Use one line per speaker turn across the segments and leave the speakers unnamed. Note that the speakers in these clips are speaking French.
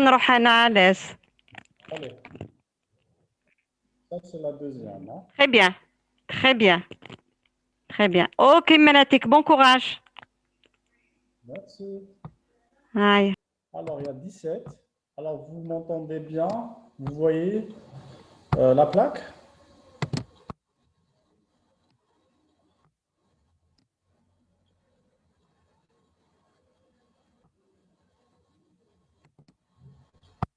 نروح أنا علاش.
Allez, ça c'est la deuxième, hein.
Très bien, très bien, très bien. Ok, Manatik, bon courage.
Merci.
Aïe.
Alors, il y a 17. Alors, vous m'entendez bien? Vous voyez la plaque?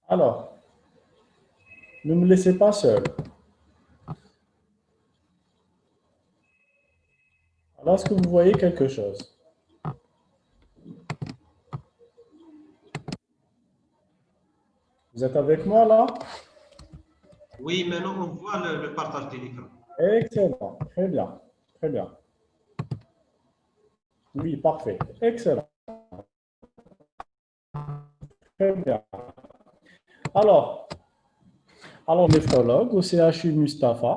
Alors, ne me laissez pas seul. Alors, est-ce que vous voyez quelque chose? Vous êtes avec moi là?
Oui, maintenant on voit le partage de l'écran.
Excellent. Très bien. Très bien. Oui, parfait. Excellent. Très bien. Alors, néphrologue au CHU Mustapha.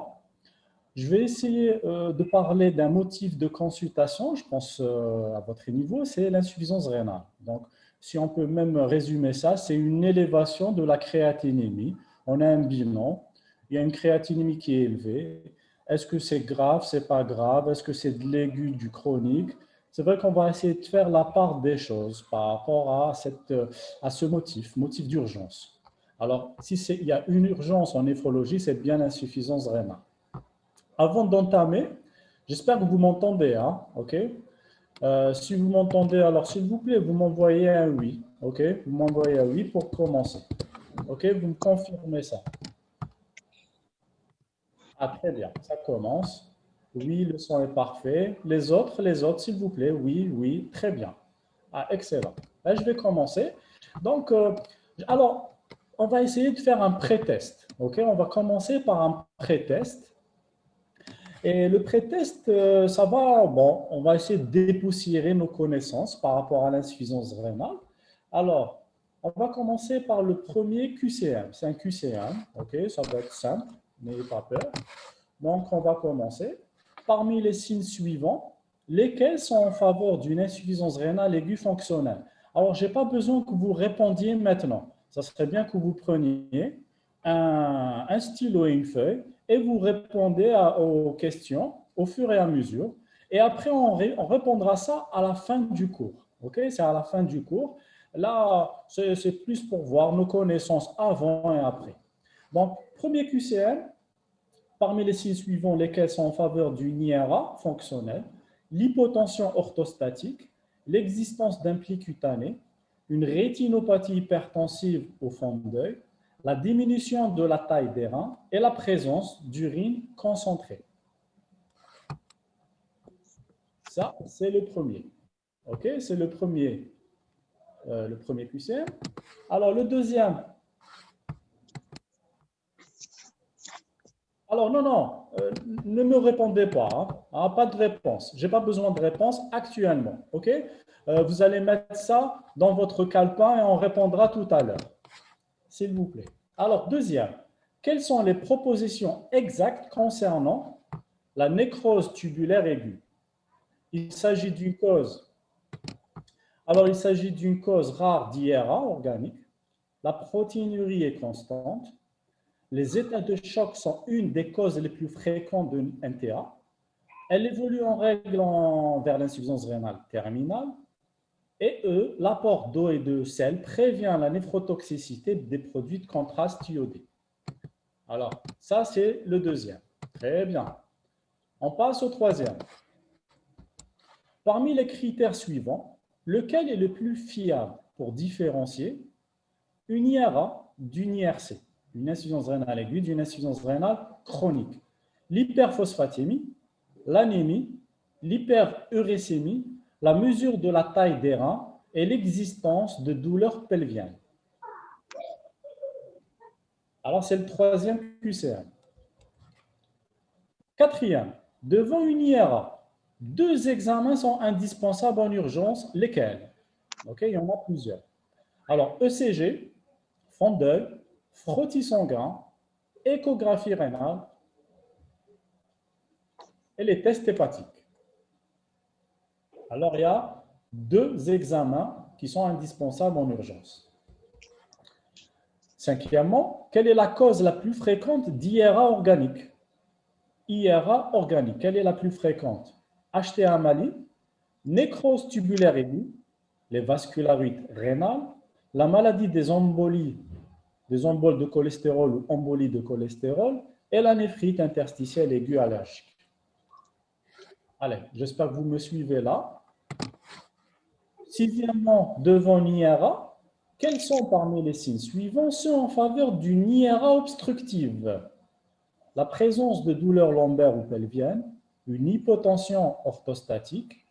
Je vais essayer de parler d'un motif de consultation, je pense à votre niveau, c'est l'insuffisance rénale. Donc, si on peut même résumer ça, c'est une élévation de la créatinémie. On a un bilan, il y a une créatinémie qui est élevée. Est-ce que c'est grave, c'est pas grave? Est-ce que c'est de l'aigu, du chronique? C'est vrai qu'on va essayer de faire la part des choses par rapport à ce motif d'urgence. Alors, si il y a une urgence en néphrologie, c'est bien l'insuffisance rénale. Avant d'entamer, j'espère que vous m'entendez, hein, ok? Si vous m'entendez, alors s'il vous plaît, vous m'envoyez un oui, ok? Vous m'envoyez un oui pour commencer, ok? Vous me confirmez ça. Ah, très bien, ça commence. Oui, le son est parfait. Les autres, s'il vous plaît, oui, oui, très bien. Ah, excellent. Là, je vais commencer. Donc, alors, on va essayer de faire un pré-test, ok? On va commencer par un pré-test. Et le pré-test, ça va, bon, on va essayer de dépoussiérer nos connaissances par rapport à l'insuffisance rénale. Alors, on va commencer par le premier QCM. C'est un QCM, ok, ça va être simple, n'ayez pas peur. Donc, on va commencer. Parmi les signes suivants, lesquels sont en faveur d'une insuffisance rénale aiguë fonctionnelle? Alors, je n'ai pas besoin que vous répondiez maintenant. Ça serait bien que vous preniez un stylo et une feuille et vous répondez aux questions au fur et à mesure. Et après, on répondra ça à la fin du cours. Ok? C'est à la fin du cours. Là, c'est plus pour voir nos connaissances avant et après. Donc, premier QCM, parmi les signes suivants, lesquels sont en faveur d'une IRA fonctionnelle, l'hypotension orthostatique, l'existence d'un pli cutané, une rétinopathie hypertensive au fond d'œil, la diminution de la taille des reins et la présence d'urine concentrée. Ça, c'est le premier. OK, c'est le premier QCM. Alors, le deuxième. Alors, non, non, ne me répondez pas, hein. Ah, pas de réponse. Je n'ai pas besoin de réponse actuellement. OK? Vous allez mettre ça dans votre calepin et on répondra tout à l'heure. S'il vous plaît. Alors, deuxième. Quelles sont les propositions exactes concernant la nécrose tubulaire aiguë? Il s'agit d'une cause. Alors, il s'agit d'une cause rare d'IRA organique. La protéinurie est constante. Les états de choc sont une des causes les plus fréquentes de NTA. Elle évolue en règle vers l'insuffisance rénale terminale. Et l'apport d'eau et de sel prévient la néphrotoxicité des produits de contraste iodé. Alors, ça, c'est le deuxième. Très bien. On passe au troisième. Parmi les critères suivants, lequel est le plus fiable pour différencier une IRA d'une IRC, une insuffisance rénale aiguë d'une insuffisance rénale chronique? L'hyperphosphatémie, l'anémie, l'hyperurécémie, la mesure de la taille des reins et l'existence de douleurs pelviennes. Alors, c'est le troisième QCM. Quatrième, devant une IRA, deux examens sont indispensables en urgence. Lesquels? Ok, il y en a plusieurs. Alors, ECG, fond d'œil, frottis sanguin, échographie rénale et les tests hépatiques. Alors, il y a deux examens qui sont indispensables en urgence. Cinquièmement, quelle est la cause la plus fréquente d'IRA organique? IRA organique, quelle est la plus fréquente? HTA maligne, nécrose tubulaire aiguë, les vascularites rénales, la maladie des embolies, des emboles de cholestérol ou embolies de cholestérol, et la néphrite interstitielle aiguë allergique. Allez, j'espère que vous me suivez là. Sixièmement, devant l'IRA, quels sont parmi les signes suivants ceux en faveur d'une IRA obstructive? La présence de douleurs lombaires ou pelviennes, une hypotension orthostatique,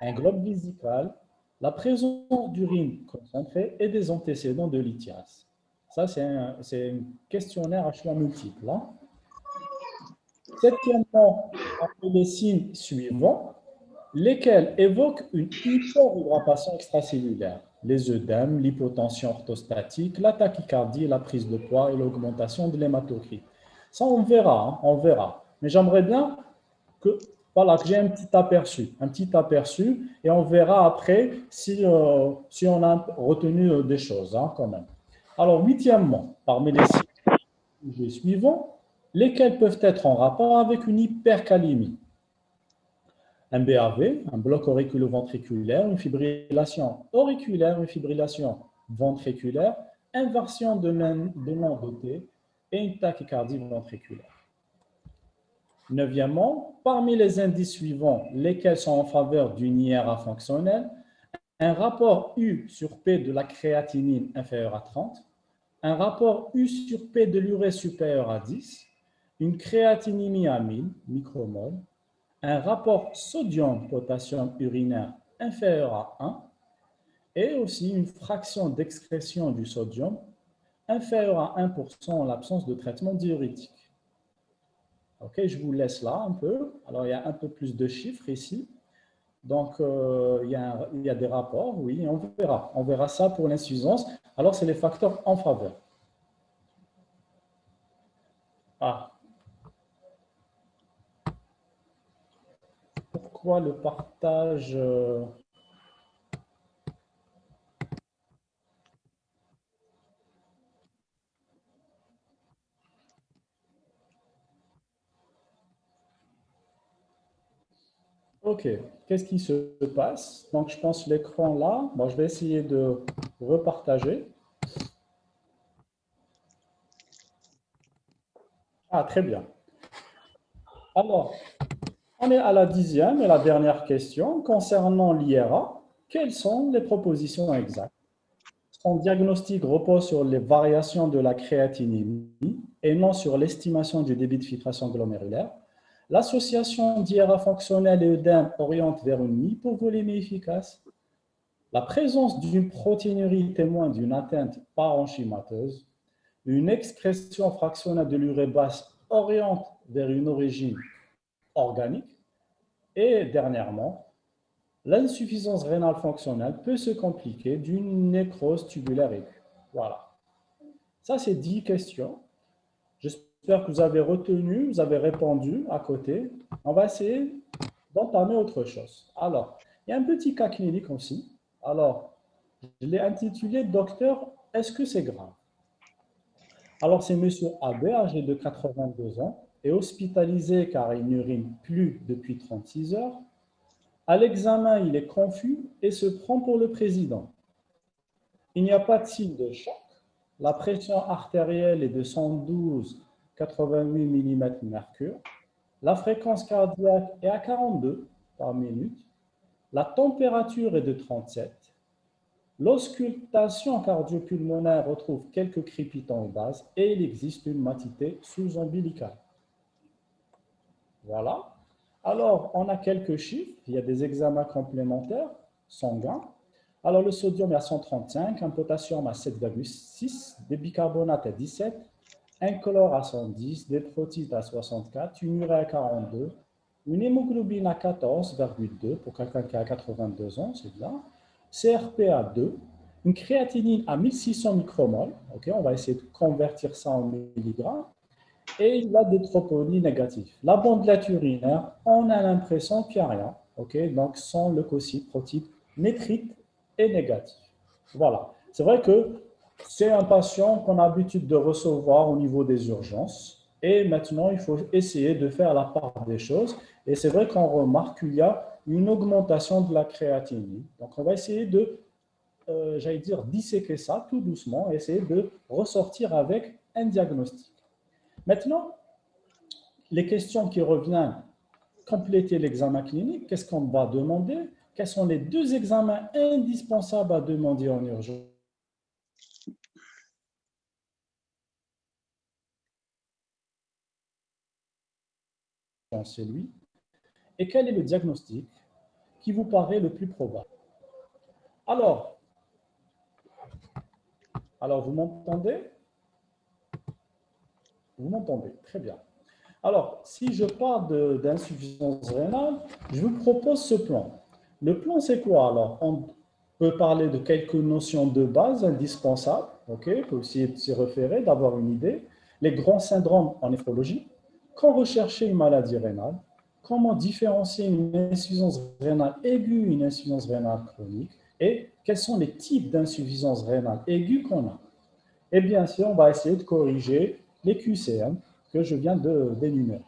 un globe vésical, la présence d'urine concentrée et des antécédents de lithiase. Ça, c'est un questionnaire à choix multiple. Hein. Septièmement, parmi les signes suivants, lesquels évoquent une hyperhydratation extracellulaire, les œdèmes, l'hypotension orthostatique, la tachycardie, la prise de poids et l'augmentation de l'hématocrite. Ça, on verra, hein, on verra. Mais j'aimerais bien que, voilà, que j'ai un petit aperçu, et on verra après si on a retenu des choses, hein, quand même. Alors, huitièmement, parmi les signes suivants, lesquels peuvent être en rapport avec une hypercalémie? Un BAV, un bloc auriculo-ventriculaire, une fibrillation auriculaire, une fibrillation ventriculaire, inversion de main dotée et une tachycardie ventriculaire. Neuvièmement, parmi les indices suivants, lesquels sont en faveur d'une IRA fonctionnelle, un rapport U sur P de la créatinine inférieur à 30, un rapport U sur P de l'urée supérieur à 10, une créatinémie à 1000 micromoles, un rapport sodium-potassium urinaire inférieur à 1 et aussi une fraction d'excrétion du sodium inférieure à 1% en l'absence de traitement diurétique. Ok, je vous laisse là un peu. Alors, il y a un peu plus de chiffres ici. Donc, il y a des rapports, oui, on verra. On verra ça pour l'insuffisance. Alors, c'est les facteurs en faveur. Ah. Pourquoi le partage Ok, qu'est-ce qui se passe? Donc, je pense l'écran là. Bon, je vais essayer de repartager. Ah, très bien. Alors, on est à la 10e et la dernière question. Concernant l'IRA, quelles sont les propositions exactes? Son diagnostic repose sur les variations de la créatinémie et non sur l'estimation du débit de filtration glomérulaire. L'association d'IRA fonctionnelle et œdème oriente vers une hypovolémie efficace. La présence d'une protéinurie témoin d'une atteinte parenchymateuse. Une excrétion fractionnelle de l'urée basse oriente vers une origine organique. Et dernièrement, l'insuffisance rénale fonctionnelle peut se compliquer d'une nécrose tubulaire aiguë. Voilà. Ça, c'est 10 questions. J'espère que vous avez retenu, vous avez répondu à côté. On va essayer d'entamer autre chose. Alors, il y a un petit cas clinique aussi. Alors, je l'ai intitulé « Docteur, est-ce que c'est grave ?» Alors, c'est M. AB, âgé de 82 ans, est hospitalisé car il n'urine plus depuis 36 heures. À l'examen, il est confus et se prend pour le président. Il n'y a pas de signe de choc. La pression artérielle est de 112,88 mm/mercure. La fréquence cardiaque est à 42 par minute. La température est de 37. L'auscultation cardio-pulmonaire retrouve quelques crépitants aux bases et il existe une matité sous-ombilicale. Voilà. Alors, on a quelques chiffres. Il y a des examens complémentaires sanguins. Alors, le sodium est à 135, un potassium à 7,6, des bicarbonates à 17, un chlore à 110, des protides à 64, une urée à 42, une hémoglobine à 14,2 pour quelqu'un qui a 82 ans, c'est bien, CRP à 2, une créatinine à 1600 micromoles, okay, on va essayer de convertir ça en milligrammes, et il a des troponines négatifs. La bandelette urinaire, on a l'impression qu'il n'y a rien, okay, donc sans leucocytes, protides, nétrites et négatifs. Voilà. C'est vrai que C'est un patient qu'on a l'habitude de recevoir au niveau des urgences. Et maintenant, il faut essayer de faire la part des choses. Et c'est vrai qu'on remarque qu'il y a une augmentation de la créatinine. Donc, on va essayer de, j'allais dire, disséquer ça tout doucement, essayer de ressortir avec un diagnostic. Maintenant, les questions qui reviennent, compléter l'examen clinique, qu'est-ce qu'on va demander? Quels sont les 2 examens indispensables à demander en urgence? C'est lui. Et quel est le diagnostic qui vous paraît le plus probable? Alors, vous m'entendez? Vous m'entendez? Très bien. Alors, si je parle d'insuffisance rénale, je vous propose ce plan. Le plan, c'est quoi alors? On peut parler de quelques notions de base indispensables, ok? On peut aussi s'y référer, d'avoir une idée. Les grands syndromes en néphrologie, quand rechercher une maladie rénale, comment différencier une insuffisance rénale aiguë et une insuffisance rénale chronique, et quels sont les types d'insuffisance rénale aiguë qu'on a. Et bien sûr, on va essayer de corriger les QCM que je viens d'énumérer.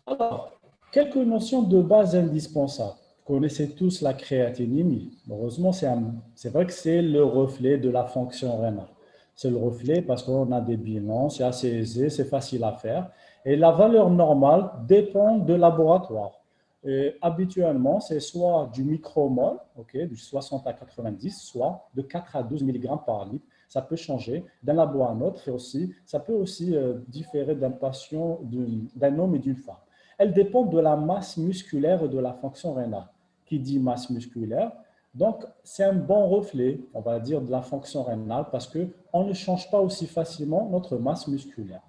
Alors, quelques notions de base indispensables. Vous connaissez tous la créatinémie. Heureusement, c'est vrai que c'est le reflet de la fonction rénale. C'est le reflet parce qu'on a des bilans, c'est assez aisé, c'est facile à faire. Et la valeur normale dépend de laboratoire. Et habituellement, c'est soit du micromol, du 60 à 90, soit de 4 à 12 mg par litre. Ça peut changer d'un labo à un autre et aussi, ça peut aussi différer d'un patient, d'un homme et d'une femme. Elle dépend de la masse musculaire et de la fonction rénale. Qui dit masse musculaire, donc c'est un bon reflet, on va dire, de la fonction rénale parce qu'on ne change pas aussi facilement notre masse musculaire.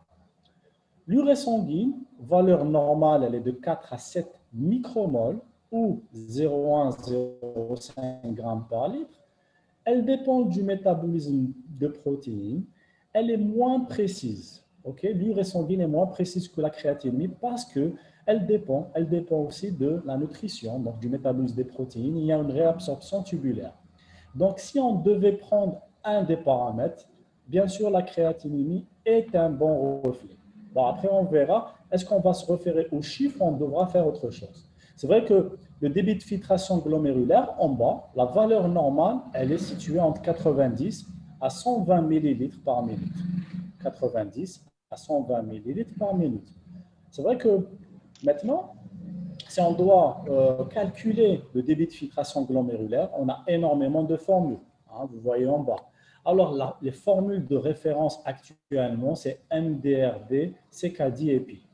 L'urée sanguine, valeur normale, elle est de 4 à 7 micromoles ou 0,1-0,5 g par litre. Elle dépend du métabolisme de protéines. Elle est moins précise. L'urée sanguine est moins précise que la créatinine parce qu'elle dépend aussi de la nutrition, donc du métabolisme des protéines. Il y a une réabsorption tubulaire. Donc, si on devait prendre un des paramètres, bien sûr, la créatinémie est un bon reflet. Bon, après, on verra, est-ce qu'on va se référer aux chiffres ou on devra faire autre chose? C'est vrai que le débit de filtration glomérulaire, en bas, la valeur normale, elle est située entre 90 à 120 millilitres par minute. 90 à 120 millilitres par minute. C'est vrai que maintenant, si on doit calculer le débit de filtration glomérulaire, on a énormément de formules. Vous voyez en bas. Alors, les formules de référence actuellement, c'est MDRD, CKD et PI.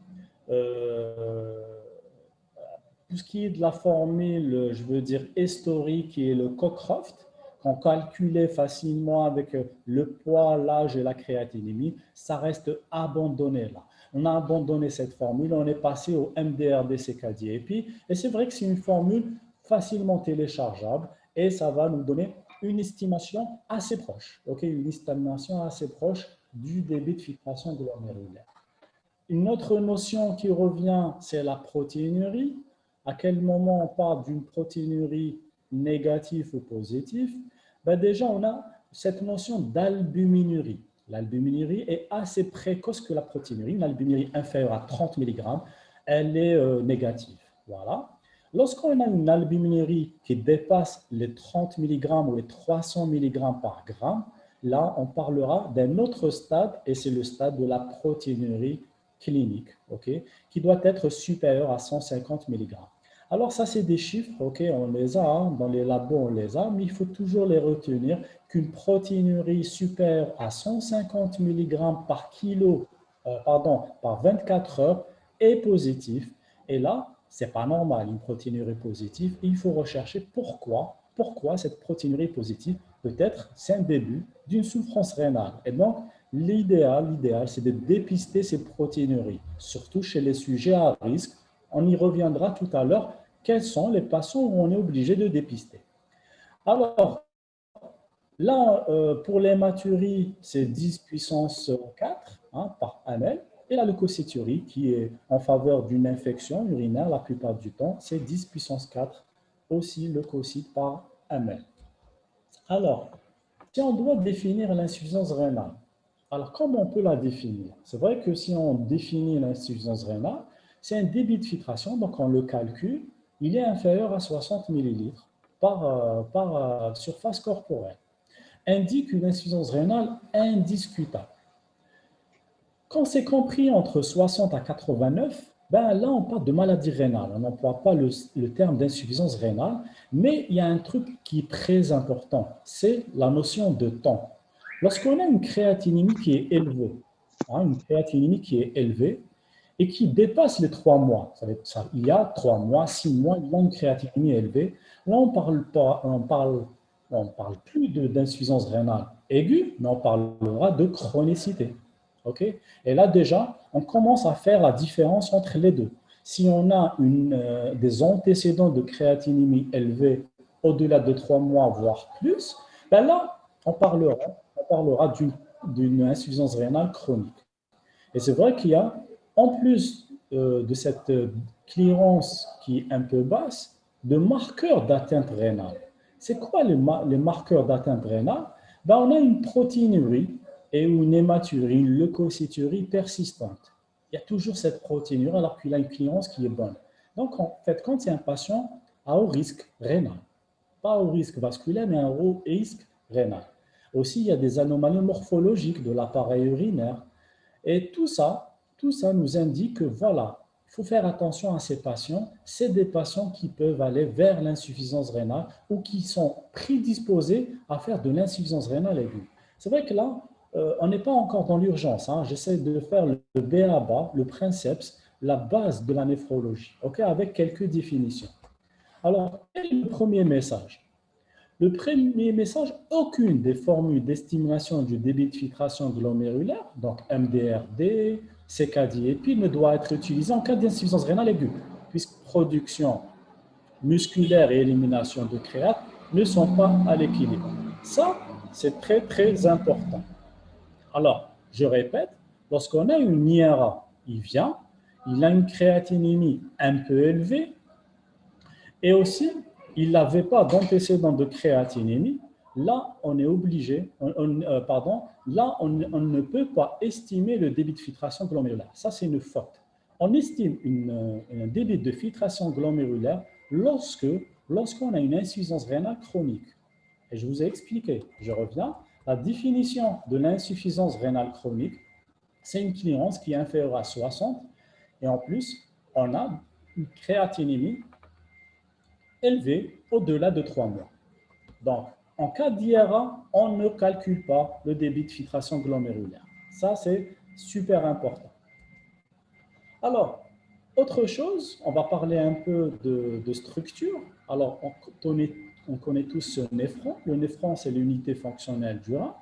Tout ce qui est de la formule, je veux dire, historique et le Cockcroft, qu'on calculait facilement avec le poids, l'âge et la créatinémie, ça reste abandonné là. On a abandonné cette formule, on est passé au MDRD-CKD-EPI, et c'est vrai que c'est une formule facilement téléchargeable et ça va nous donner une estimation assez proche, une estimation assez proche du débit de filtration glomérulaire. Une autre notion qui revient, c'est la protéinurie. À quel moment on parle d'une protéinurie négative ou positive? Déjà, on a cette notion d'albuminurie. L'albuminurie est assez précoce que la protéinurie. Une albuminurie inférieure à 30 mg, elle est négative. Voilà. Lorsqu'on a une albuminurie qui dépasse les 30 mg ou les 300 mg par gramme, là, on parlera d'un autre stade et c'est le stade de la protéinurie clinique, qui doit être supérieur à 150 mg. Alors ça, c'est des chiffres, on les a, dans les labos, on les a, mais il faut toujours les retenir qu'une protéinurie supérieure à 150 mg par kilo, par 24 heures est positive. Et là, ce n'est pas normal, une protéinurie positive. Il faut rechercher pourquoi cette protéinurie positive. Peut-être c'est un début d'une souffrance rénale. Et donc, l'idéal, c'est de dépister ces protéinuries, surtout chez les sujets à risque. On y reviendra tout à l'heure. Quels sont les patients où on est obligé de dépister? Alors, là, pour l'hématurie, c'est 10 puissance 4 par ml. Et la leucocyturie, qui est en faveur d'une infection urinaire, la plupart du temps, c'est 10 puissance 4 aussi leucocytes par ml. Alors, si on doit définir l'insuffisance rénale, alors comment on peut la définir? C'est vrai que si on définit l'insuffisance rénale, c'est un débit de filtration, donc on le calcule, il est inférieur à 60 millilitres par surface corporelle. Indique une insuffisance rénale indiscutable. Quand c'est compris entre 60 à 89, ben là, on parle de maladie rénale. On n'emploie pas le terme d'insuffisance rénale, mais il y a un truc qui est très important, c'est la notion de temps. Lorsqu'on a une créatinémie qui est élevée, une créatinémie qui est élevée et qui dépasse les 3 mois, il y a 3 mois, 6 mois, il y a une créatinémie élevée, là, on parle plus d'insuffisance rénale aiguë, mais on parlera de chronicité. Okay. Et là, déjà, on commence à faire la différence entre les deux. Si on a des antécédents de créatinémie élevés au-delà de 3 mois, voire plus, ben là, on parlera d'une insuffisance rénale chronique. Et c'est vrai qu'il y a, en plus de cette clearance qui est un peu basse, de marqueurs d'atteinte rénale. C'est quoi les marqueurs d'atteinte rénale? Ben, on a une protéinurie et une hématurie, une leucocyturie persistante. Il y a toujours cette protéinurie alors qu'il a une clearance qui est bonne. Donc, en fait, quand c'est un patient à haut risque rénal, pas au risque vasculaire, mais à haut risque rénal. Aussi, il y a des anomalies morphologiques de l'appareil urinaire. Et tout ça nous indique que voilà, il faut faire attention à ces patients. C'est des patients qui peuvent aller vers l'insuffisance rénale ou qui sont prédisposés à faire de l'insuffisance rénale aiguë. C'est vrai que là, on n'est pas encore dans l'urgence. J'essaie de faire le b.a.-ba, le princeps, la base de la néphrologie, avec quelques définitions. Alors, quel est le premier message? Le premier message, aucune des formules d'estimation du débit de filtration glomérulaire, donc MDRD, CKD-EPI, ne doit être utilisée en cas d'insuffisance rénale aiguë, puisque production musculaire et élimination de créate ne sont pas à l'équilibre. Ça, c'est très, très important. Alors, je répète, lorsqu'on a une IRA, il a une créatinémie un peu élevée, et aussi, il n'avait pas d'antécédent de créatinémie. Là, on est obligé, là, on ne peut pas estimer le débit de filtration glomérulaire. Ça, c'est une faute. On estime un débit de filtration glomérulaire lorsqu'on a une insuffisance rénale chronique. Et je vous ai expliqué, je reviens, la définition de l'insuffisance rénale chronique, c'est une clearance qui est inférieure à 60, et en plus, on a une créatinémie élevé au-delà de 3 mois. Donc, en cas d'IRA, on ne calcule pas le débit de filtration glomérulaire. Ça, c'est super important. Alors, autre chose, on va parler un peu de structure. Alors, on connaît tous ce néphron. Le néphron, c'est l'unité fonctionnelle du rein.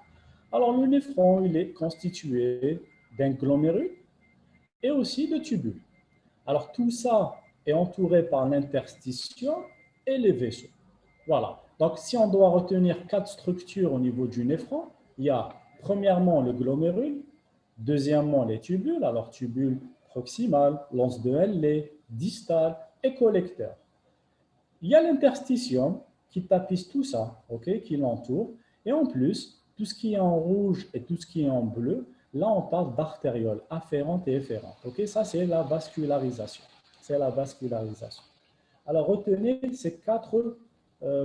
Alors, le néphron, il est constitué d'un glomérule et aussi de tubules. Alors, tout ça est entouré par l'interstitium et les vaisseaux. Voilà. Donc, si on doit retenir 4 structures au niveau du néphron, il y a premièrement le glomérule, deuxièmement les tubules, alors tubules proximal, l'anse de Henle, distal et collecteur. Il y a l'interstitium qui tapisse tout ça, qui l'entoure, et en plus, tout ce qui est en rouge et tout ce qui est en bleu, là on parle d'artérioles afférentes et efférentes. Ça, c'est la vascularisation. C'est la vascularisation. Alors, retenez ces 4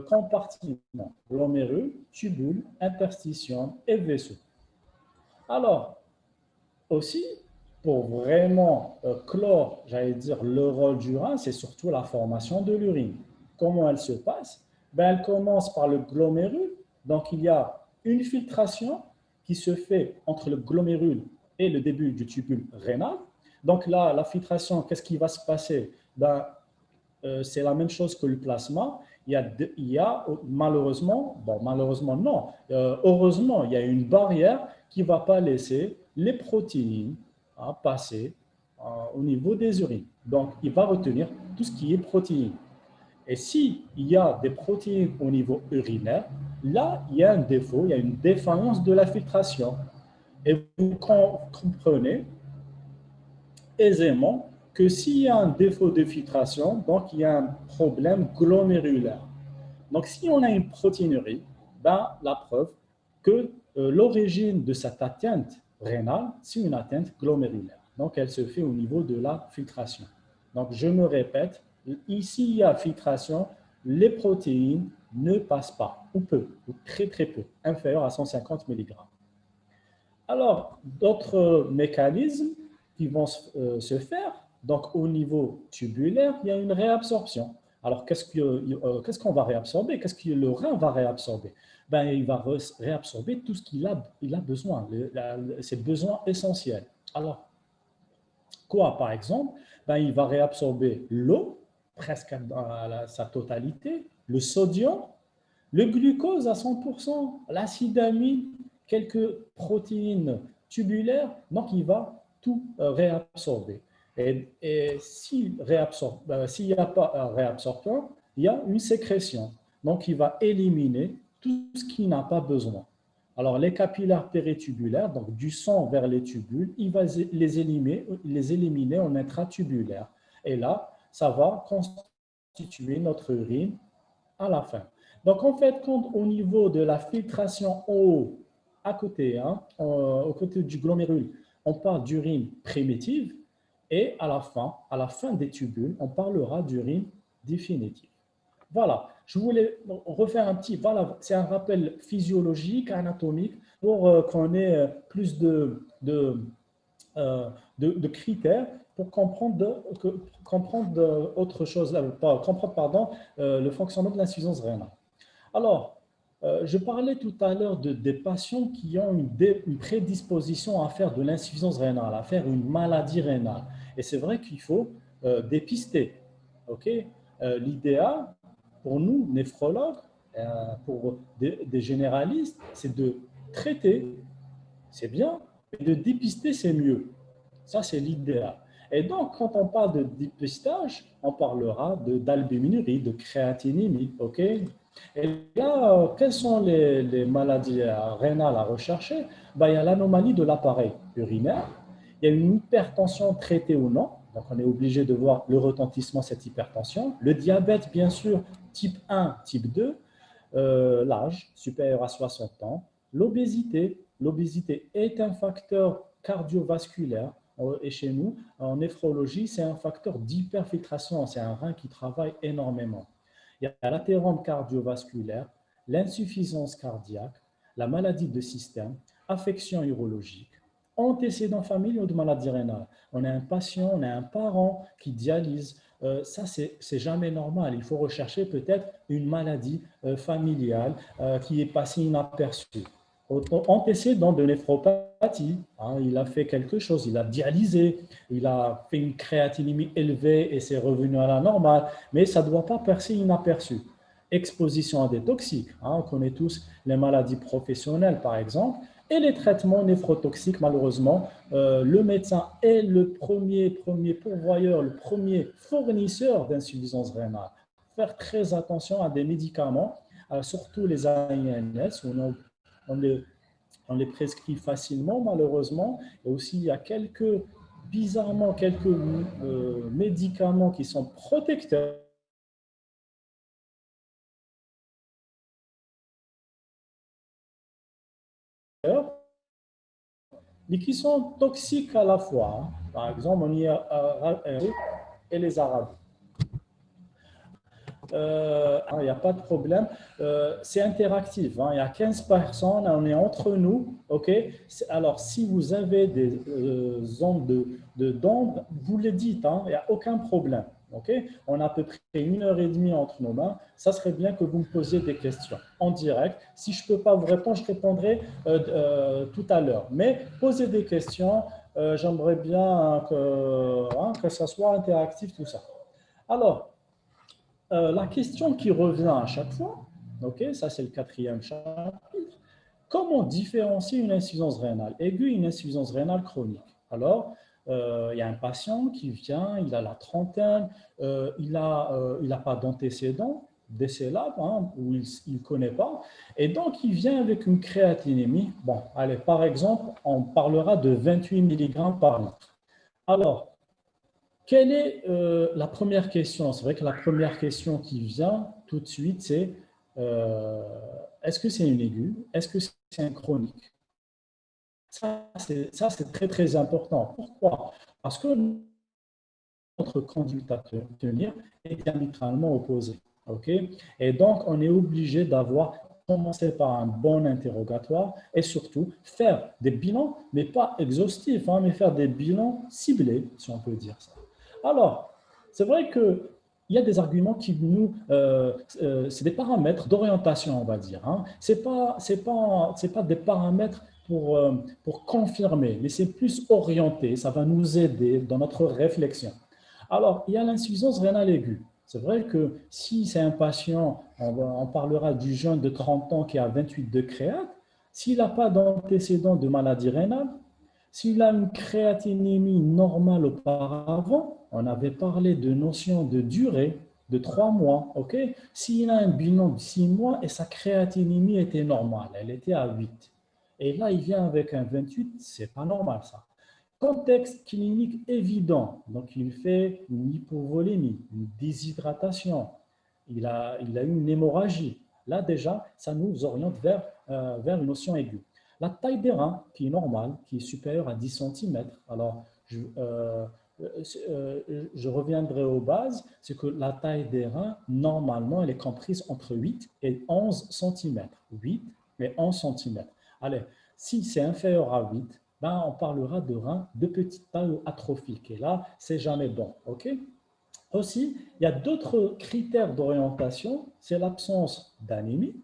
compartiments, glomérule, tubule, interstitium et vaisseau. Alors, aussi, pour vraiment clore, j'allais dire, le rôle du rein, c'est surtout la formation de l'urine. Comment elle se passe? Elle commence par le glomérule. Donc, il y a une filtration qui se fait entre le glomérule et le début du tubule rénal. Donc là, la filtration, qu'est-ce qui va se passer? C'est la même chose que le plasma. Il y a malheureusement non, heureusement, il y a une barrière qui ne va pas laisser les protéines passer au niveau des urines. Donc, il va retenir tout ce qui est protéines. Et s'il y a des protéines au niveau urinaire, là, il y a un défaut, il y a une défaillance de la filtration. Et vous comprenez aisément que s'il y a un défaut de filtration, donc il y a un problème glomérulaire. Donc, si on a une protéinurie, la preuve, que l'origine de cette atteinte rénale, c'est une atteinte glomérulaire. Donc, elle se fait au niveau de la filtration. Donc, je me répète, ici, il y a filtration, les protéines ne passent pas, ou peu, ou très très peu, inférieur à 150 mg. Alors, d'autres mécanismes qui vont se faire, donc au niveau tubulaire, il y a une réabsorption. Alors, qu'est-ce qu'on va réabsorber? Qu'est-ce que le rein va réabsorber? Ben, il va réabsorber tout ce qu'il a besoin, ses besoins essentiels. Alors, quoi, par exemple? Ben, il va réabsorber l'eau, presque à sa totalité, le sodium, le glucose à 100%, l'acide amine, quelques protéines tubulaires, donc il va tout réabsorber. Et s'il n'y a pas un réabsorbant, il y a une sécrétion. Donc il va éliminer tout ce qui n'a pas besoin. Alors les capillaires péritubulaires, donc du sang vers les tubules, il va les éliminer en intratubulaire. Et là, ça va constituer notre urine à la fin. Donc, en fait, quand au niveau de la filtration en haut, à côté, au côté du glomérule, on parle d'urine primitive et à la fin des tubules, on parlera d'urine définitive. Voilà, je voulais refaire voilà, c'est un rappel physiologique, anatomique, pour qu'on ait plus de critères pour comprendre autre chose, pas comprendre, pardon, le fonctionnement de l'insuffisance rénale. Alors, je parlais tout à l'heure des patients qui ont une prédisposition à faire de l'insuffisance rénale, à faire une maladie rénale. Et c'est vrai qu'il faut dépister. Okay. L'idéal pour nous, néphrologues, pour des généralistes, c'est de traiter, c'est bien, mais de dépister, c'est mieux. Ça, c'est l'idéal. Et donc, quand on parle de dépistage, on parlera d'albuminurie, de créatinémie. OK? Et là, quelles sont les maladies rénales à rechercher? Ben, il y a l'anomalie de l'appareil urinaire, il y a une hypertension traitée ou non, donc on est obligé de voir le retentissement de cette hypertension, le diabète, bien sûr, type 1, type 2, l'âge supérieur à 60 ans, l'obésité. L'obésité est un facteur cardiovasculaire et chez nous, en néphrologie, c'est un facteur d'hyperfiltration, c'est un rein qui travaille énormément. Il y a l'athérome cardiovasculaire, l'insuffisance cardiaque, la maladie de système, affection urologique, antécédents familiaux de maladie rénale. On a un patient, on a un parent qui dialyse. Ça, c'est jamais normal. Il faut rechercher peut-être une maladie familiale qui est passée inaperçue. Antécédent de néphropathie, il a fait quelque chose, il a dialysé, il a fait une créatinémie élevée et c'est revenu à la normale, mais ça ne doit pas passer inaperçu. Exposition à des toxiques, on connaît tous les maladies professionnelles par exemple, et les traitements néphrotoxiques, malheureusement, le médecin est le premier pourvoyeur, le premier fournisseur d'insuffisance rénale. Faire très attention à des médicaments, surtout les AINS, on les prescrit facilement, malheureusement. Et aussi, il y a bizarrement, quelques médicaments qui sont protecteurs, mais qui sont toxiques à la fois. Par exemple, on y a et les arabes. Il n'y a pas de problème. C'est interactif. Il y a 15 personnes, on est entre nous. Okay. Alors, si vous avez des ondes d'ombre, vous le dites, il n'y a aucun problème. Okay. On a à peu près 1h30 entre nos mains. Ça serait bien que vous me posiez des questions en direct. Si je ne peux pas vous répondre, je répondrai tout à l'heure. Mais posez des questions. J'aimerais bien que ça soit interactif, tout ça. Alors, la question qui revient à chaque fois, okay, ça c'est le 4e chapitre, comment différencier une insuffisance rénale aiguë et une insuffisance rénale chronique? Alors, il y a un patient qui vient, il a la trentaine, il n'a pas d'antécédents décélables, ou il ne connaît pas, et donc il vient avec une créatinémie. Bon, allez, par exemple, on parlera de 28 mg par litre. Alors, quelle est la première question? C'est vrai que la première question qui vient tout de suite, c'est euh, est-ce que c'est une aiguë? Est-ce que c'est un chronique? Ça, c'est très, très important. Pourquoi? Parce que notre conduite à tenir est diamétralement opposée. OK? Et donc, on est obligé d'avoir commencé par un bon interrogatoire et surtout faire des bilans, mais pas exhaustifs, hein, mais faire des bilans ciblés, si on peut dire ça. Alors, c'est vrai que il y a des arguments qui nous, c'est des paramètres d'orientation, on va dire. Hein. C'est pas des paramètres pour confirmer, mais c'est plus orienté. Ça va nous aider dans notre réflexion. Alors, il y a l'insuffisance rénale aiguë. C'est vrai que si c'est un patient, on parlera du jeune de 30 ans qui a 28 de créate, s'il n'a pas d'antécédent de maladie rénale, s'il a une créatinémie normale auparavant, on avait parlé de notion de durée de 3 mois, ok? S'il a un bilan de 6 mois et sa créatinémie était normale, elle était à 8. Et là, il vient avec un 28, c'est pas normal ça. Contexte clinique évident, donc il fait une hypovolémie, une déshydratation, il a eu une hémorragie. Là déjà, ça nous oriente vers une notion aiguë. La taille des reins, qui est normale, qui est supérieure à 10 cm. Alors, je reviendrai aux bases, c'est que la taille des reins, normalement, elle est comprise entre 8 et 11 cm. 8 et 11 cm. Allez, si c'est inférieur à 8, ben, on parlera de reins de petite taille ou atrophiques. Et là, c'est jamais bon. OK? Aussi, il y a d'autres critères d'orientation, c'est l'absence d'anémie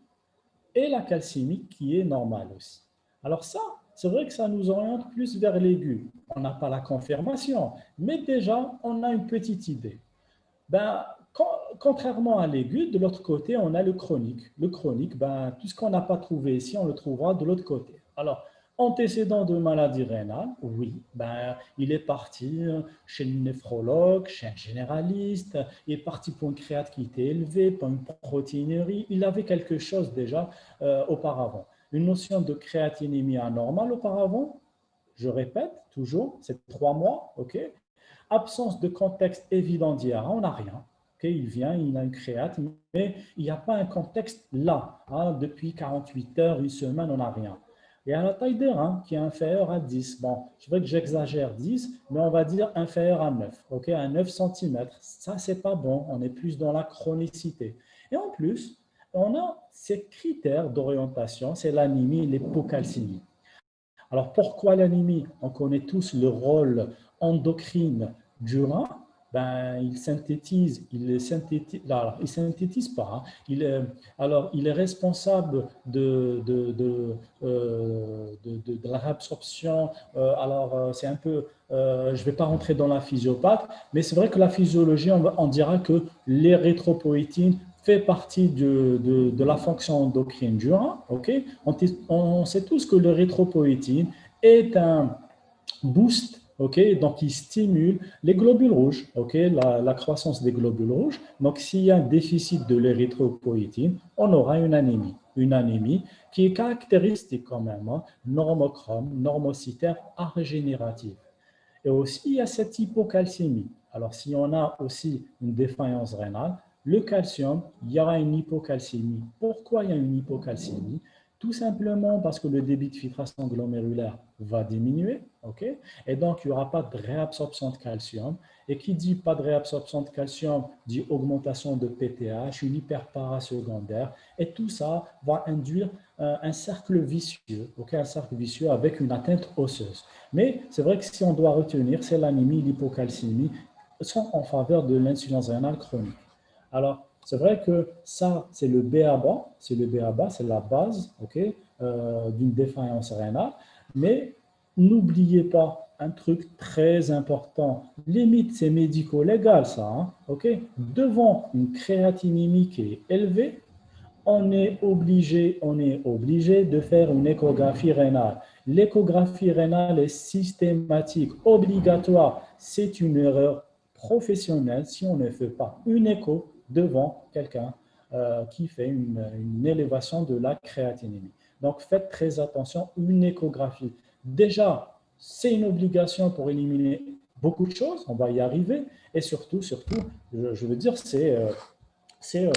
et la calcémie qui est normale aussi. Alors ça, c'est vrai que ça nous oriente plus vers l'aigu. On n'a pas la confirmation, mais déjà, on a une petite idée. Ben, contrairement à l'aigu, de l'autre côté, on a le chronique. Le chronique, ben, tout ce qu'on n'a pas trouvé ici, on le trouvera de l'autre côté. Alors, antécédent de maladie rénale, oui, ben, il est parti chez le néphrologue, chez un généraliste, il est parti pour une créate qui était élevée, pour une protéinurie, il avait quelque chose déjà auparavant. Une notion de créatinémie anormale auparavant, je répète toujours, c'est 3 mois, ok? Absence de contexte évident d'IRA, on n'a rien. Okay, il vient, il a une créate, mais il n'y a pas un contexte là. Hein, depuis 48 heures, une semaine, on n'a rien. Et à la taille des reins, qui est inférieure à 10. Bon, je veux que j'exagère 10, mais on va dire inférieur à 9. Okay, à 9 cm. Ça, c'est pas bon. On est plus dans la chronicité. Et en plus, on a ces critères d'orientation, c'est l'anémie et l'hypocalcémie. Alors pourquoi l'anémie? On connaît tous le rôle endocrine du rein. Ben, il synthétise pas. Hein. Il est responsable de la réabsorption. C'est un peu, je ne vais pas rentrer dans la physiopathe, mais c'est vrai que la physiologie, on dira que l'érythropoïétine fait partie de la fonction endocrine du rein. Okay? On sait tous que l'érythropoïétine est un boost, okay? Donc il stimule les globules rouges, okay? La croissance des globules rouges. Donc s'il y a un déficit de l'érythropoïétine, on aura une anémie qui est caractéristique quand même, hein? Normochrome, normocytaire, arégénérative. Et aussi, il y a cette hypocalcémie. Alors, si on a aussi une défaillance rénale, le calcium, il y aura une hypocalcémie. Pourquoi il y a une hypocalcémie? Tout simplement parce que le débit de filtration glomérulaire va diminuer, okay? Et donc il n'y aura pas de réabsorption de calcium. Et qui dit pas de réabsorption de calcium dit augmentation de PTH, une hyperparasecondaire. Et tout ça va induire un cercle vicieux, okay? Un cercle vicieux avec une atteinte osseuse. Mais c'est vrai que si on doit retenir, c'est l'anémie, l'hypocalcémie sont en faveur de l'insuffisance rénale chronique. Alors, c'est vrai que ça, c'est le B.A.-BA, c'est la base, okay, d'une défaillance rénale. Mais n'oubliez pas un truc très important. Limite, c'est médico-légal, ça. Hein, okay? Devant une créatinémie qui est élevée, on est obligé de faire une échographie rénale. L'échographie rénale est systématique, obligatoire. C'est une erreur professionnelle si on ne fait pas une écho devant quelqu'un qui fait une élévation de la créatinémie. Donc, faites très attention, une échographie. Déjà, c'est une obligation pour éliminer beaucoup de choses, on va y arriver. Et surtout, je veux dire, c'est